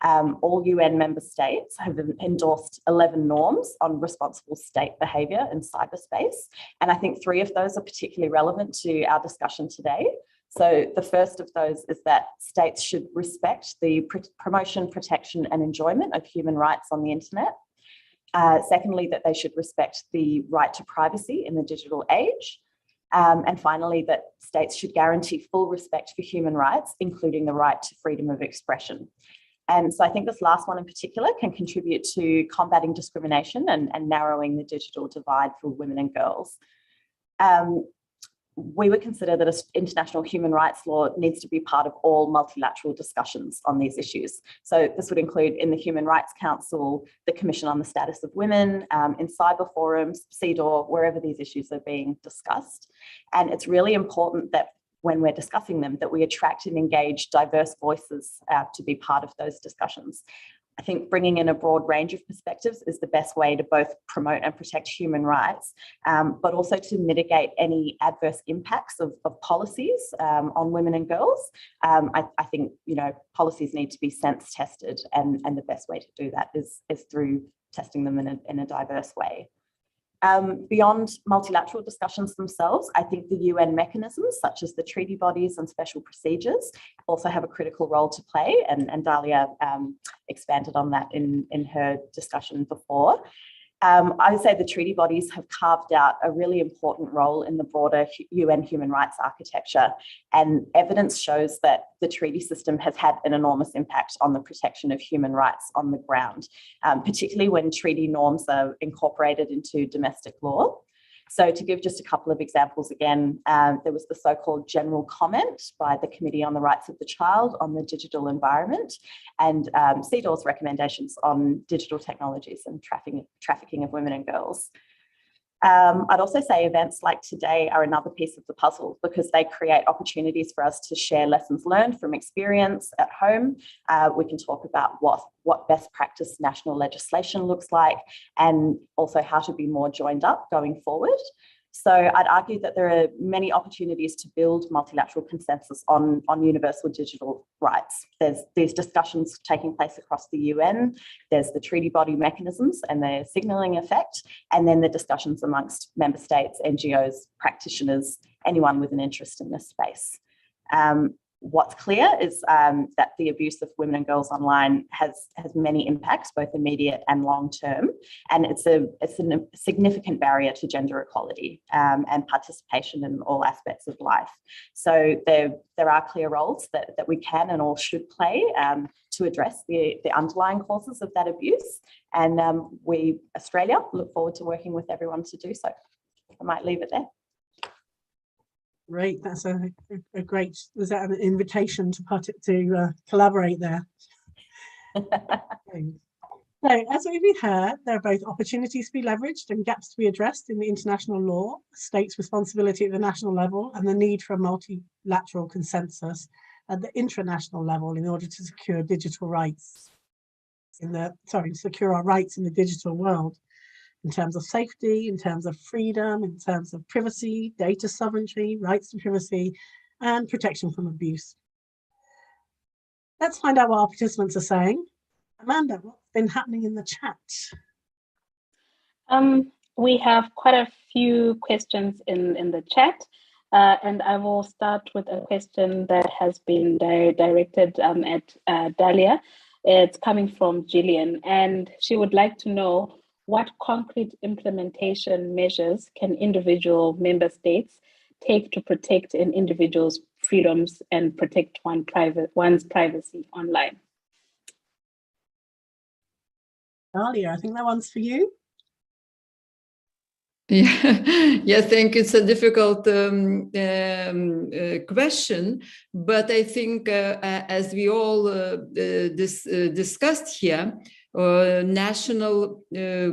All UN member states have endorsed 11 norms on responsible state behaviour in cyberspace, and I think 3 of those are particularly relevant to our discussion today. So the first of those is that states should respect the promotion, protection and enjoyment of human rights on the internet. Secondly, that they should respect the right to privacy in the digital age. And finally, that states should guarantee full respect for human rights, including the right to freedom of expression. And so I think this last one in particular can contribute to combating discrimination and narrowing the digital divide for women and girls. We would consider that international human rights law needs to be part of all multilateral discussions on these issues. So this would include in the Human Rights Council, the Commission on the Status of Women, in cyber forums, CEDAW, wherever these issues are being discussed. And it's really important that when we're discussing them, that we attract and engage diverse voices to be part of those discussions. I think bringing in a broad range of perspectives is the best way to both promote and protect human rights, but also to mitigate any adverse impacts of policies on women and girls. I think, policies need to be sense tested, and the best way to do that is through testing them in a diverse way. Beyond multilateral discussions themselves, I think the UN mechanisms, such as the treaty bodies and special procedures, also have a critical role to play, and Dalia expanded on that in her discussion before. I would say the treaty bodies have carved out a really important role in the broader UN human rights architecture, and evidence shows that the treaty system has had an enormous impact on the protection of human rights on the ground, particularly when treaty norms are incorporated into domestic law. So to give just a couple of examples again, there was the so-called general comment by the Committee on the Rights of the Child on the digital environment, and CEDAW's recommendations on digital technologies and trafficking of women and girls. I'd also say events like today are another piece of the puzzle, because they create opportunities for us to share lessons learned from experience at home. We can talk about what best practice national legislation looks like, and also how to be more joined up going forward. So I'd argue that there are many opportunities to build multilateral consensus on universal digital rights. There's these discussions taking place across the UN, there's the treaty body mechanisms and their signalling effect, and then the discussions amongst member states, NGOs, practitioners, anyone with an interest in this space. What's clear is that the abuse of women and girls online has many impacts, both immediate and long term, and it's a significant barrier to gender equality and participation in all aspects of life. So there are clear roles that we can and all should play to address the underlying causes of that abuse, and we, Australia, look forward to working with everyone to do so. I might leave it there. Great, that's a great, was that an invitation to collaborate there? So, as we've heard, there are both opportunities to be leveraged and gaps to be addressed in the international law, states' responsibility at the national level, and the need for a multilateral consensus at the intranational level in order to secure digital rights secure our rights in the digital world, in terms of safety, in terms of freedom, in terms of privacy, data sovereignty, rights to privacy, and protection from abuse. Let's find out what our participants are saying. Amanda, what's been happening in the chat? We have quite a few questions in the chat, and I will start with a question that has been directed at Dalia. It's coming from Gillian, and she would like to know what concrete implementation measures can individual member states take to protect an individual's freedoms and protect one's privacy online. Dalia, I think that one's for you. Yeah, I think it's a difficult question, but I think as we all discussed here, national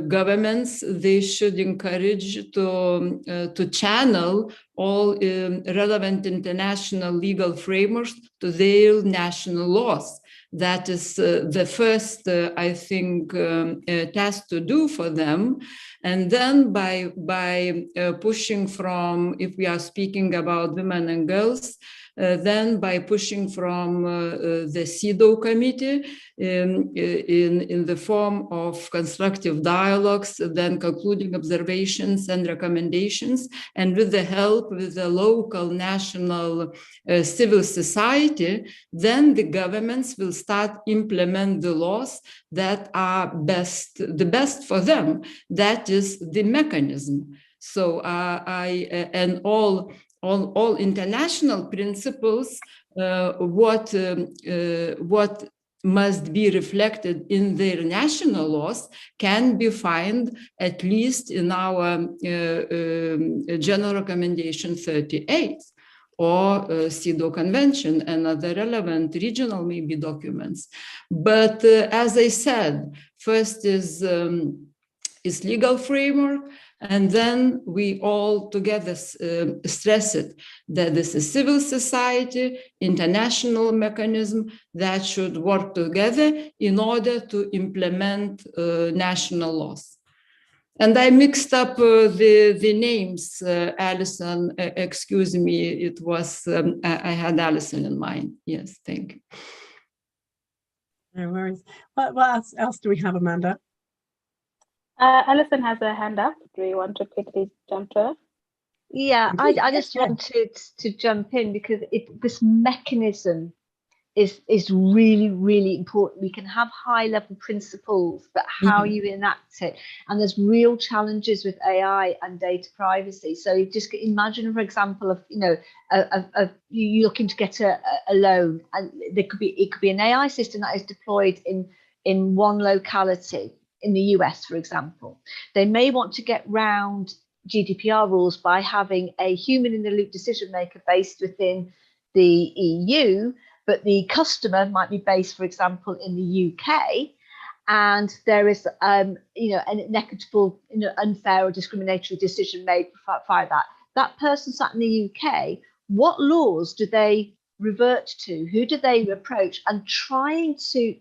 governments, they should encourage to channel all relevant international legal frameworks to their national laws. That is the first, I think, task to do for them. And then by pushing from, if we are speaking about women and girls, then by pushing from the CEDAW committee in the form of constructive dialogues, then concluding observations and recommendations, and with the help with the local, national civil society, then the governments will start implement the laws that are the best for them. That is the mechanism. So and all international principles, what must be reflected in their national laws can be found at least in our General Recommendation 38 or CEDAW Convention and other relevant regional maybe documents. But as I said, first is legal framework, and then we all together stress it, that this is civil society, international mechanism that should work together in order to implement national laws. And I mixed up the names, Alison, excuse me, it was, I had Alison in mind. Yes, thank you. No worries. What else do we have, Amanda? Alison has her hand up. Do you want to quickly jump to her? Yeah, I just wanted to jump in because this mechanism is really, really important. We can have high-level principles, but how you enact it, and there's real challenges with AI and data privacy. So you just imagine, for example, of you looking to get a loan, and it could be an AI system that is deployed in one locality in the US, for example. They may want to get round GDPR rules by having a human-in-the-loop decision maker based within the EU, but the customer might be based, for example, in the UK, and there is, an inequitable, unfair or discriminatory decision made by that. That person sat in the UK, what laws do they revert to? Who do they approach? And trying to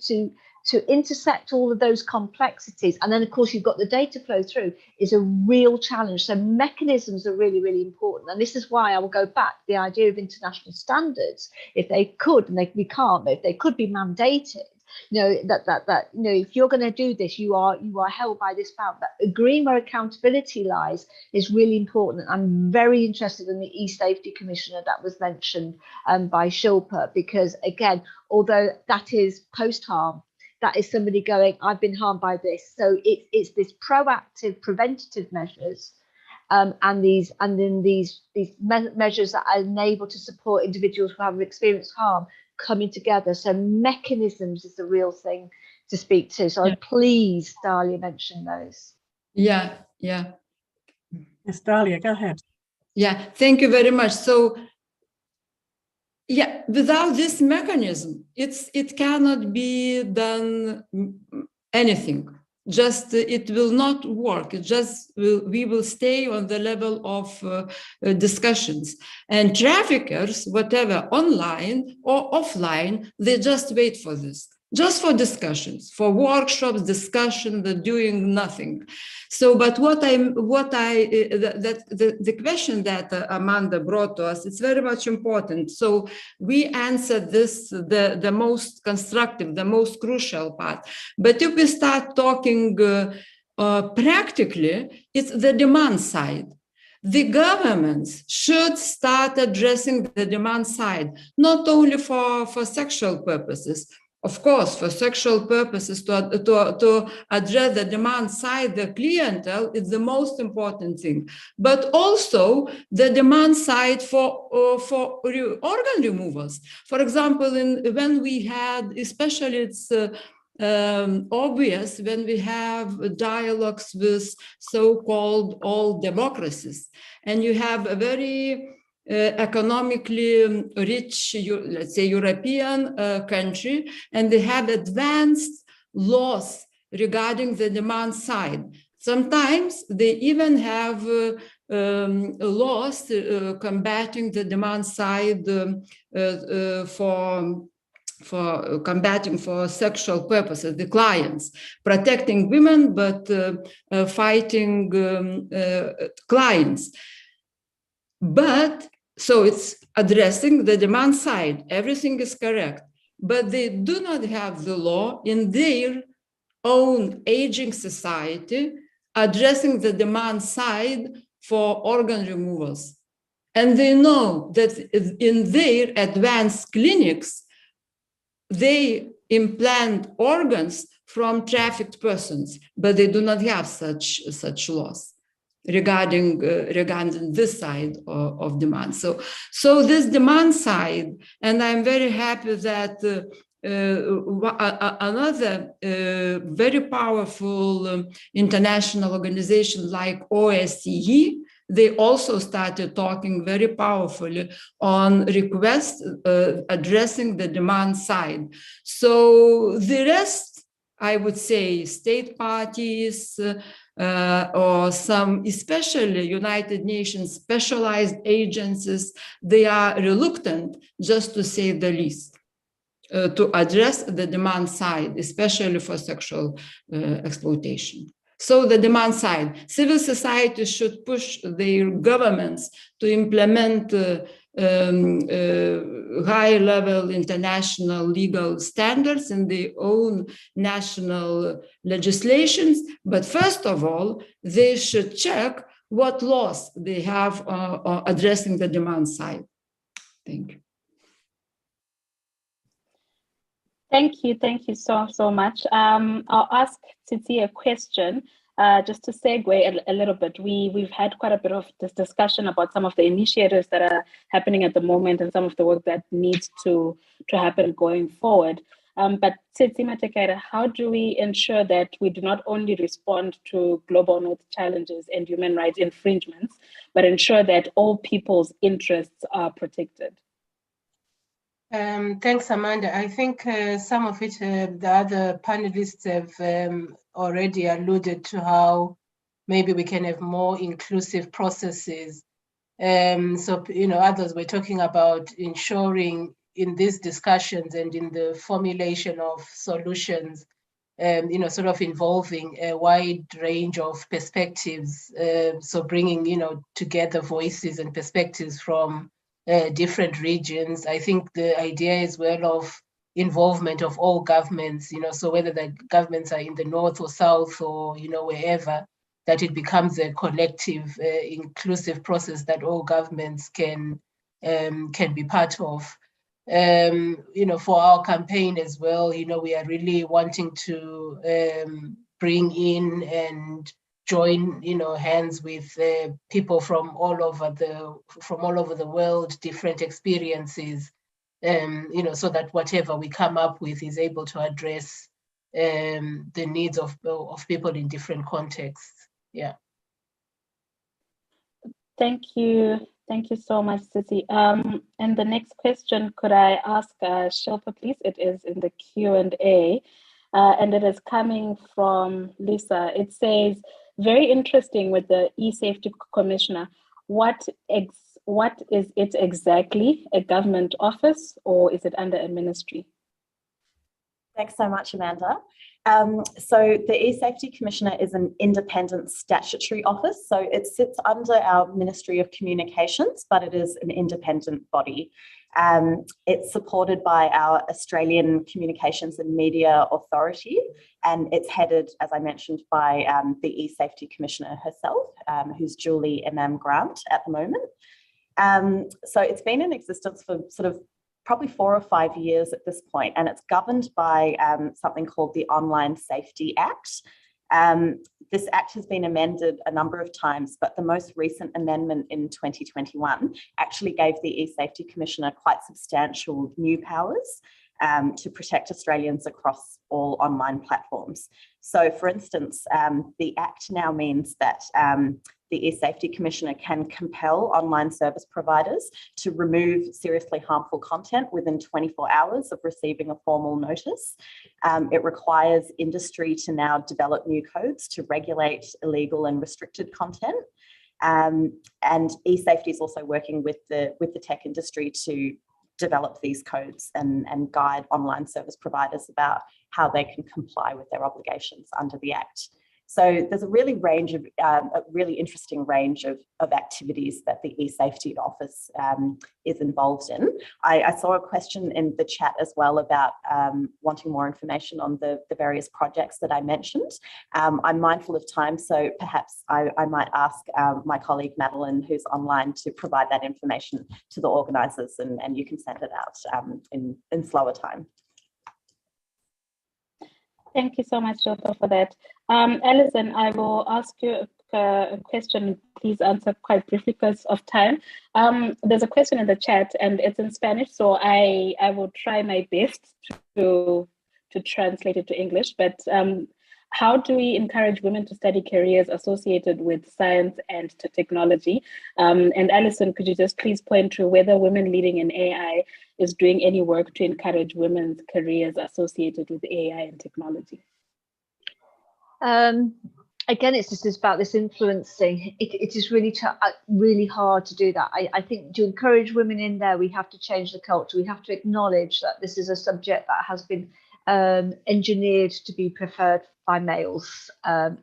intersect all of those complexities, and then of course you've got the data flow through, is a real challenge. So mechanisms are really, really important, and this is why I will go back to the idea of international standards. If they could, and we can't, but if they could be mandated, if you're going to do this, you are held by this power. But agreeing where accountability lies is really important. I'm very interested in the e-safety commissioner that was mentioned by Shilpa, because again, although that is post-harm, that is somebody going, I've been harmed by this. So it's this proactive, preventative measures, and then these measures that are enabled to support individuals who have experienced harm coming together. So mechanisms is the real thing to speak to. So please, Dalia, mention those. Yeah. Yes, Dalia, go ahead. Yeah, thank you very much. So yeah, without this mechanism, it cannot be done anything. Just it will not work. We will stay on the level of discussions. And traffickers, whatever, online or offline, they just wait for this, just for discussions, for workshops, discussion, they're doing nothing. So, but the question that Amanda brought to us, it's very much important. So we answered this, the most constructive, the most crucial part. But if we start talking practically, it's the demand side. The governments should start addressing the demand side, not only for sexual purposes, of course, for sexual purposes, to address the demand side, the clientele is the most important thing. But also the demand side for organ removals. For example, when we had, especially it's obvious when we have dialogues with so-called old democracies, and you have a very economically rich, let's say, European country, and they have advanced laws regarding the demand side. Sometimes they even have laws combating the demand side for combating for sexual purposes, the clients, protecting women, but fighting clients. But so it's addressing the demand side, everything is correct, but they do not have the law in their own aging society addressing the demand side for organ removals. And they know that in their advanced clinics, they implant organs from trafficked persons, but they do not have such laws regarding this side of demand. So this demand side, and I'm very happy that another very powerful international organization like OSCE, they also started talking very powerfully on requests addressing the demand side. So the rest, I would say, state parties or some, especially United Nations specialized agencies, they are reluctant, just to say the least, to address the demand side, especially for sexual exploitation. So the demand side, civil society should push their governments to implement high-level international legal standards in their own national legislations. But first of all, they should check what laws they have addressing the demand side. Thank you. Thank you so much. I'll ask Tsitsi a question, just to segue a little bit. We've had quite a bit of this discussion about some of the initiatives that are happening at the moment and some of the work that needs to happen going forward. But Tsitsi, Matekaire, how do we ensure that we do not only respond to global north challenges and human rights infringements, but ensure that all people's interests are protected? Thanks, Amanda. I think some of it, the other panelists have already alluded to how maybe we can have more inclusive processes. So, others were talking about ensuring in these discussions and in the formulation of solutions, sort of involving a wide range of perspectives. So bringing, together voices and perspectives from different regions. I think the idea as well of involvement of all governments, so whether the governments are in the north or south or, wherever, that it becomes a collective, inclusive process that all governments can be part of. For our campaign as well, we are really wanting to bring in and join, hands with people from all over the world, different experiences, so that whatever we come up with is able to address the needs of people in different contexts. Yeah. Thank you so much, Tsitsi. And the next question, could I ask Shilpa, please? It is in the Q&A, and it is coming from Lisa. It says, very interesting with the e-safety commissioner. What is it exactly? A government office, or is it under a ministry? Thanks so much, Amanda. So the e-safety commissioner is an independent statutory office. So it sits under our Ministry of Communications, but it is an independent body. It's supported by our Australian Communications and Media Authority, and it's headed, as I mentioned, by the e-safety commissioner herself, who's Julie M.M. Grant at the moment. So it's been in existence for sort of probably 4 or 5 years at this point, and it's governed by something called the Online Safety Act. This act has been amended a number of times, but the most recent amendment in 2021 actually gave the e-Safety Commissioner quite substantial new powers to protect Australians across all online platforms. So, for instance, the Act now means that the e-Safety Commissioner can compel online service providers to remove seriously harmful content within 24 hours of receiving a formal notice. It requires industry to now develop new codes to regulate illegal and restricted content. And e-Safety is also working with the tech industry to develop these codes and guide online service providers about how they can comply with their obligations under the Act. So there's a really interesting range of activities that the e-Safety Office is involved in. I saw a question in the chat as well about wanting more information on the various projects that I mentioned. I'm mindful of time, so perhaps I might ask my colleague Madeline, who's online, to provide that information to the organisers, and you can send it out in slower time. Thank you so much, Shilpa, for that. Alison, I will ask you a question. Please answer quite briefly because of time. There's a question in the chat and it's in Spanish, so I will try my best to translate it to English. But how do we encourage women to study careers associated with science and to technology? And Alison, could you just please point to whether Women Leading in AI is doing any work to encourage women's careers associated with AI and technology? Again, it's just about this influencing. It is really hard to do that. I think to encourage women in there, we have to change the culture. We have to acknowledge that this is a subject that has been engineered to be preferred by males,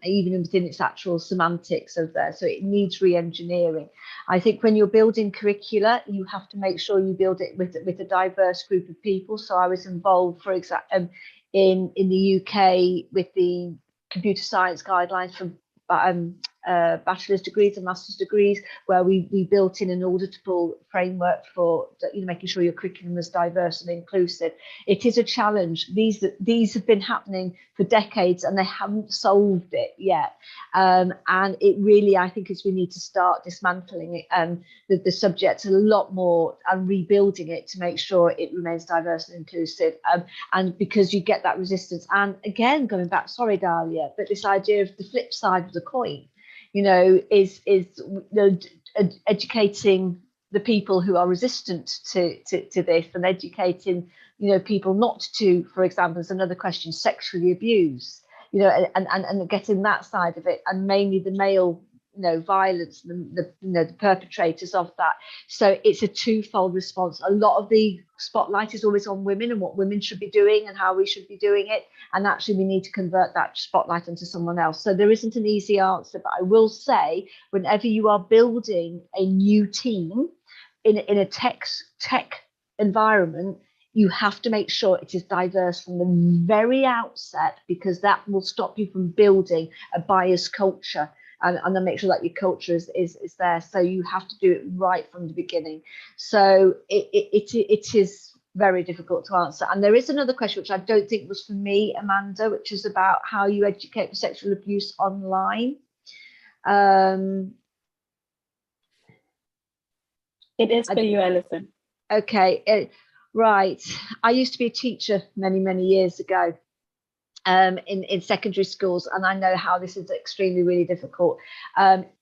even within its actual semantics of there. So it needs re-engineering. I think when you're building curricula, you have to make sure you build it with a diverse group of people. So I was involved, for example, in the UK with the computer science guidelines for bachelor's degrees and master's degrees, where we built in an auditable framework for making sure your curriculum is diverse and inclusive. It is a challenge. These have been happening for decades and they haven't solved it yet. And it really, I think, is we need to start dismantling it, the subject a lot more and rebuilding it to make sure it remains diverse and inclusive. And because you get that resistance. And again, going back, sorry, Dalia, but this idea of the flip side of the coin, is educating the people who are resistant to this, and educating people not to, for example, there's another question, sexually abuse, and getting that side of it, and mainly the male violence, the perpetrators of that. So it's a twofold response. A lot of the spotlight is always on women and what women should be doing and how we should be doing it, and actually we need to convert that spotlight into someone else. So there isn't an easy answer, but I will say, whenever you are building a new team in a tech environment, you have to make sure it is diverse from the very outset, because that will stop you from building a biased culture. And then make sure that your culture is there. So you have to do it right from the beginning. So it is very difficult to answer. And there is another question, which I don't think was for me, Amanda, which is about how you educate for sexual abuse online. It is for you, Alison. Okay, right. I used to be a teacher many years ago. In secondary schools, and I know how this is extremely really difficult.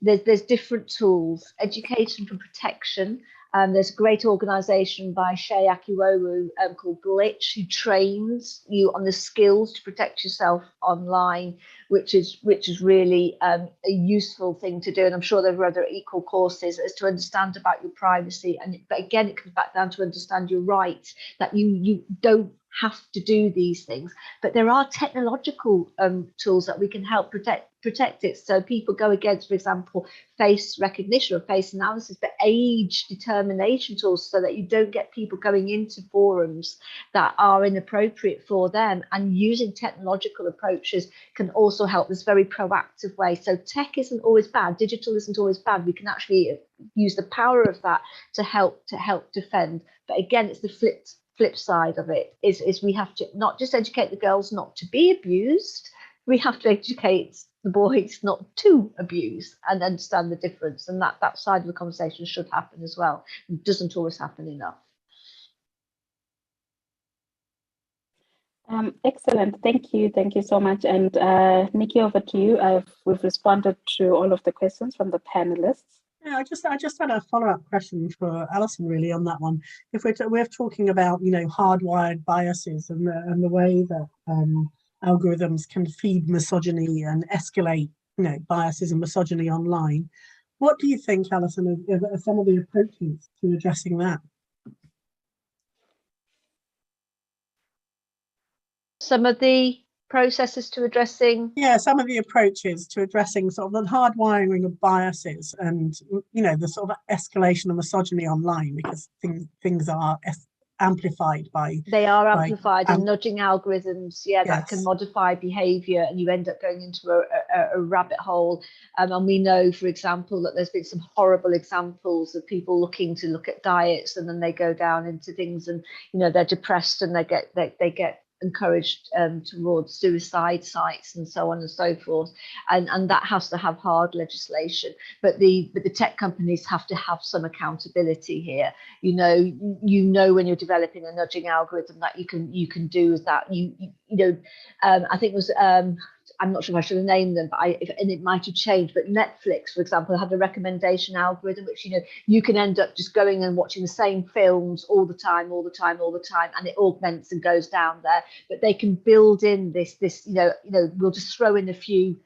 There's different tools, education for protection. There's a great organisation by Shea Akiwowu called Glitch, who trains you on the skills to protect yourself online, which is really a useful thing to do. And I'm sure there are other equal courses as to understand about your privacy. But again, it comes back down to understand your rights, that you don't have to do these things. But there are technological tools that we can help protect protect it. So people go against, for example, face recognition or face analysis, but age determination tools, so that you don't get people going into forums that are inappropriate for them. And using technological approaches can also help this very proactive way. So tech isn't always bad, digital isn't always bad. We can actually use the power of that to help defend. But again, it's the flip side of it is we have to not just educate the girls not to be abused, we have to educate the boys not to abuse and understand the difference. And that side of the conversation should happen as well. It doesn't always happen enough. Excellent. Thank you so much. And Niki, over to you. We've responded to all of the questions from the panelists. Yeah, I just had a follow-up question for Alison, really, on that one. If we're talking about, you know, hardwired biases and the way that algorithms can feed misogyny and escalate, you know, biases and misogyny online, what do you think, Alison, are some of the approaches to addressing that? Some of the processes to addressing? Yeah, some of the approaches to addressing sort of the hardwiring of biases and, you know, the sort of escalation of misogyny online, because things are amplified by... They are amplified, and nudging algorithms, yeah, yes, that can modify behaviour, and you end up going into a rabbit hole. And we know, for example, that there's been some horrible examples of people looking to look at diets, and then they go down into things, and, you know, they're depressed, and they get encouraged towards suicide sites and so on and so forth, and that has to have hard legislation. But the tech companies have to have some accountability here. You know when you're developing a nudging algorithm that you can do that. I think it was I'm not sure if I should have named them, but and it might have changed. But Netflix, for example, had a recommendation algorithm, which, you know, you can end up just going and watching the same films all the time, and it augments and goes down there. But they can build in this, we'll just throw in a few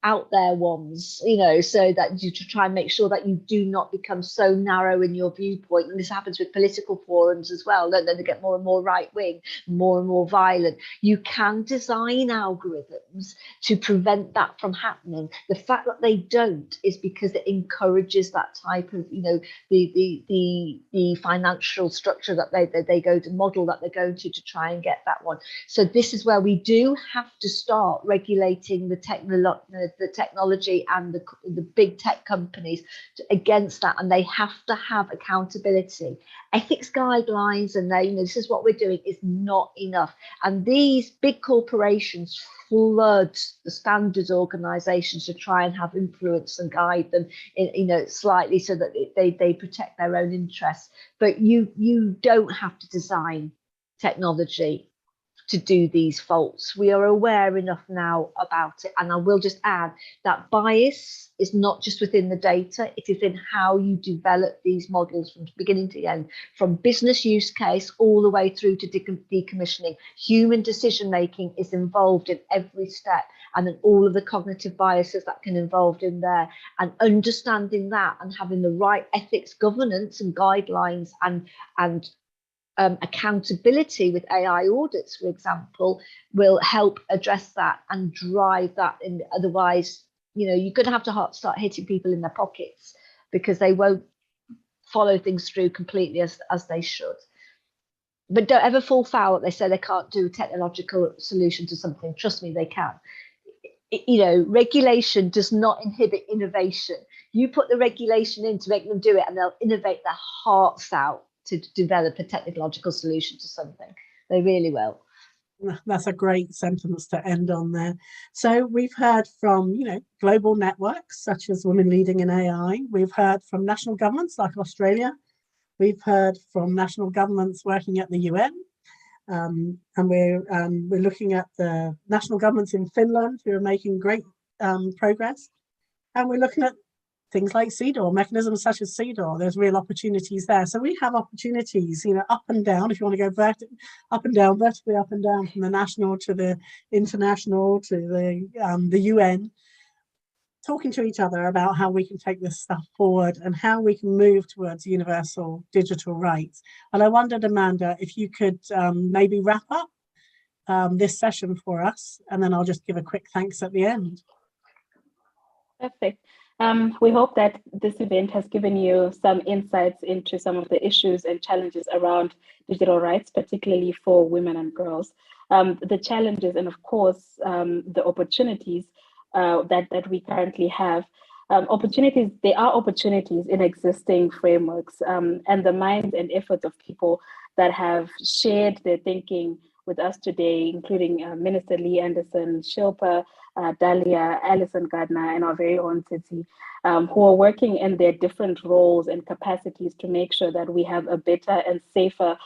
out there ones, you know, so that you to try and make sure that you do not become so narrow in your viewpoint. And this happens with political forums as well. Then they get more and more right wing, more and more violent. You can design algorithms to prevent that from happening. The fact that they don't is because it encourages that type of, you know, the financial structure that they go to model that they're going to try and get that one. So this is where we do have to start regulating the technology and the big tech companies against that, and they have to have accountability. Ethics guidelines, and this is what we're doing, is not enough. And these big corporations flood the standards organizations to try and have influence and guide them in, slightly, so that they protect their own interests. But you don't have to design technology to do these faults. We are aware enough now about it. And I will just add that bias is not just within the data, it is in how you develop these models from beginning to end, from business use case all the way through to decommissioning. Human decision making is involved in every step, and then all of the cognitive biases that can involved in there. And understanding that and having the right ethics governance and guidelines and accountability with AI audits, for example, will help address that and drive that. And otherwise, you're going to have to start hitting people in their pockets, because they won't follow things through completely as they should. But don't ever fall foul that they say they can't do a technological solution to something. Trust me, they can. Regulation does not inhibit innovation. You put the regulation in to make them do it, and they'll innovate their hearts out to develop a technological solution to something. They really will. That's a great sentence to end on there. So we've heard from, global networks such as Women Leading in AI. We've heard from national governments like Australia. We've heard from national governments working at the UN. And we're looking at the national governments in Finland who are making great progress. And we're looking at things like CEDAW, mechanisms such as CEDAW. There's real opportunities there. So we have opportunities, up and down, if you want to go up and down, vertically up and down, from the national to the international to the UN, talking to each other about how we can take this stuff forward and how we can move towards universal digital rights. And I wondered, Amanda, if you could maybe wrap up this session for us, and then I'll just give a quick thanks at the end. Perfect. We hope that this event has given you some insights into some of the issues and challenges around digital rights, particularly for women and girls. The challenges and, of course, the opportunities that we currently have. Opportunities, there are opportunities in existing frameworks, and the minds and efforts of people that have shared their thinking with us today, including Minister Lee Andersson, Shilpa, Dalia, Alison Gardner, and our very own Tsitsi, who are working in their different roles and capacities to make sure that we have a better and safer,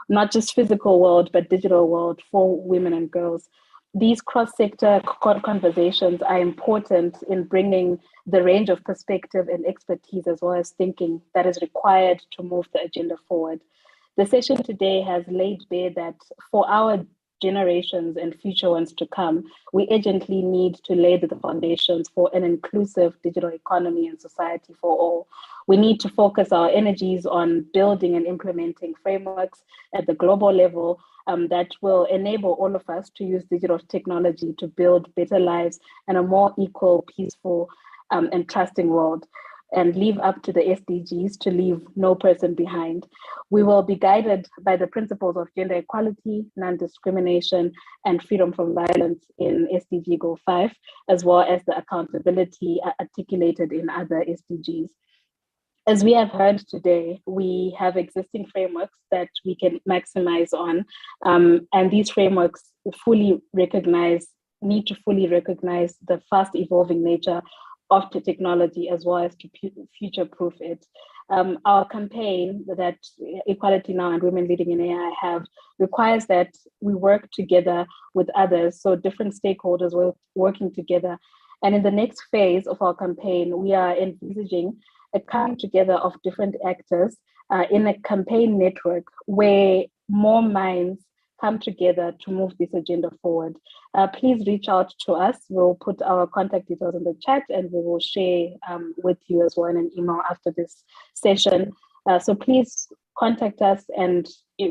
not just physical world, but digital world for women and girls. These cross-sector conversations are important in bringing the range of perspective and expertise as well as thinking that is required to move the agenda forward. The session today has laid bare that for our generations and future ones to come, we urgently need to lay the foundations for an inclusive digital economy and society for all. We need to focus our energies on building and implementing frameworks at the global level that will enable all of us to use digital technology to build better lives and a more equal, peaceful, and trusting world, and live up to the SDGs to leave no person behind. We will be guided by the principles of gender equality, non-discrimination, and freedom from violence in SDG Goal 5, as well as the accountability articulated in other SDGs. As we have heard today, we have existing frameworks that we can maximize on, and these frameworks need to fully recognize the fast evolving nature of the technology as well as to future-proof it. Our campaign that Equality Now and Women Leading in AI have requires that we work together with others, so different stakeholders working together. And in the next phase of our campaign, we are envisaging a coming together of different actors in a campaign network where more minds come together to move this agenda forward. Please reach out to us. We'll put our contact details in the chat and we will share with you as well in an email after this session. So please contact us and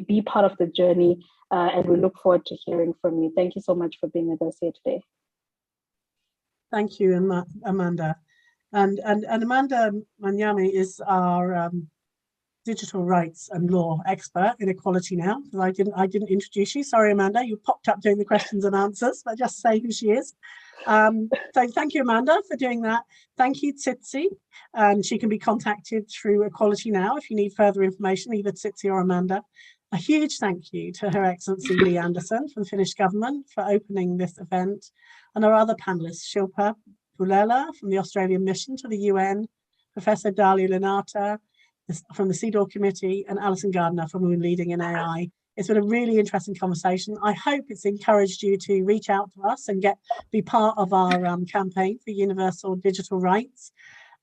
be part of the journey, and we look forward to hearing from you. Thank you so much for being with us here today. Thank you, Amanda. And Amanda Manyami is our digital rights and law expert in Equality Now. I didn't introduce you. Sorry, Amanda. You popped up during the questions and answers, but just say who she is. So thank you, Amanda, for doing that. Thank you, Tsitsi. And she can be contacted through Equality Now if you need further information, either Tsitsi or Amanda. A huge thank you to Her Excellency Lee Andersson from the Finnish government for opening this event, and our other panelists, Shilpa, Pullela from the Australian mission to the UN, Professor Dalia Leinarte from the CEDAW committee, and Alison Gardner from Women Leading in AI. It's been a really interesting conversation. I hope it's encouraged you to reach out to us and be part of our campaign for universal digital rights.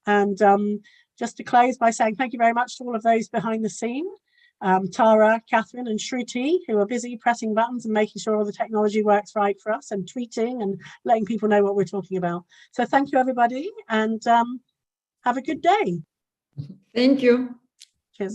And just to close by saying thank you very much to all of those behind the scene, Tara, Catherine and Shruti, who are busy pressing buttons and making sure all the technology works right for us and tweeting and letting people know what we're talking about. So thank you, everybody, and have a good day. Thank you.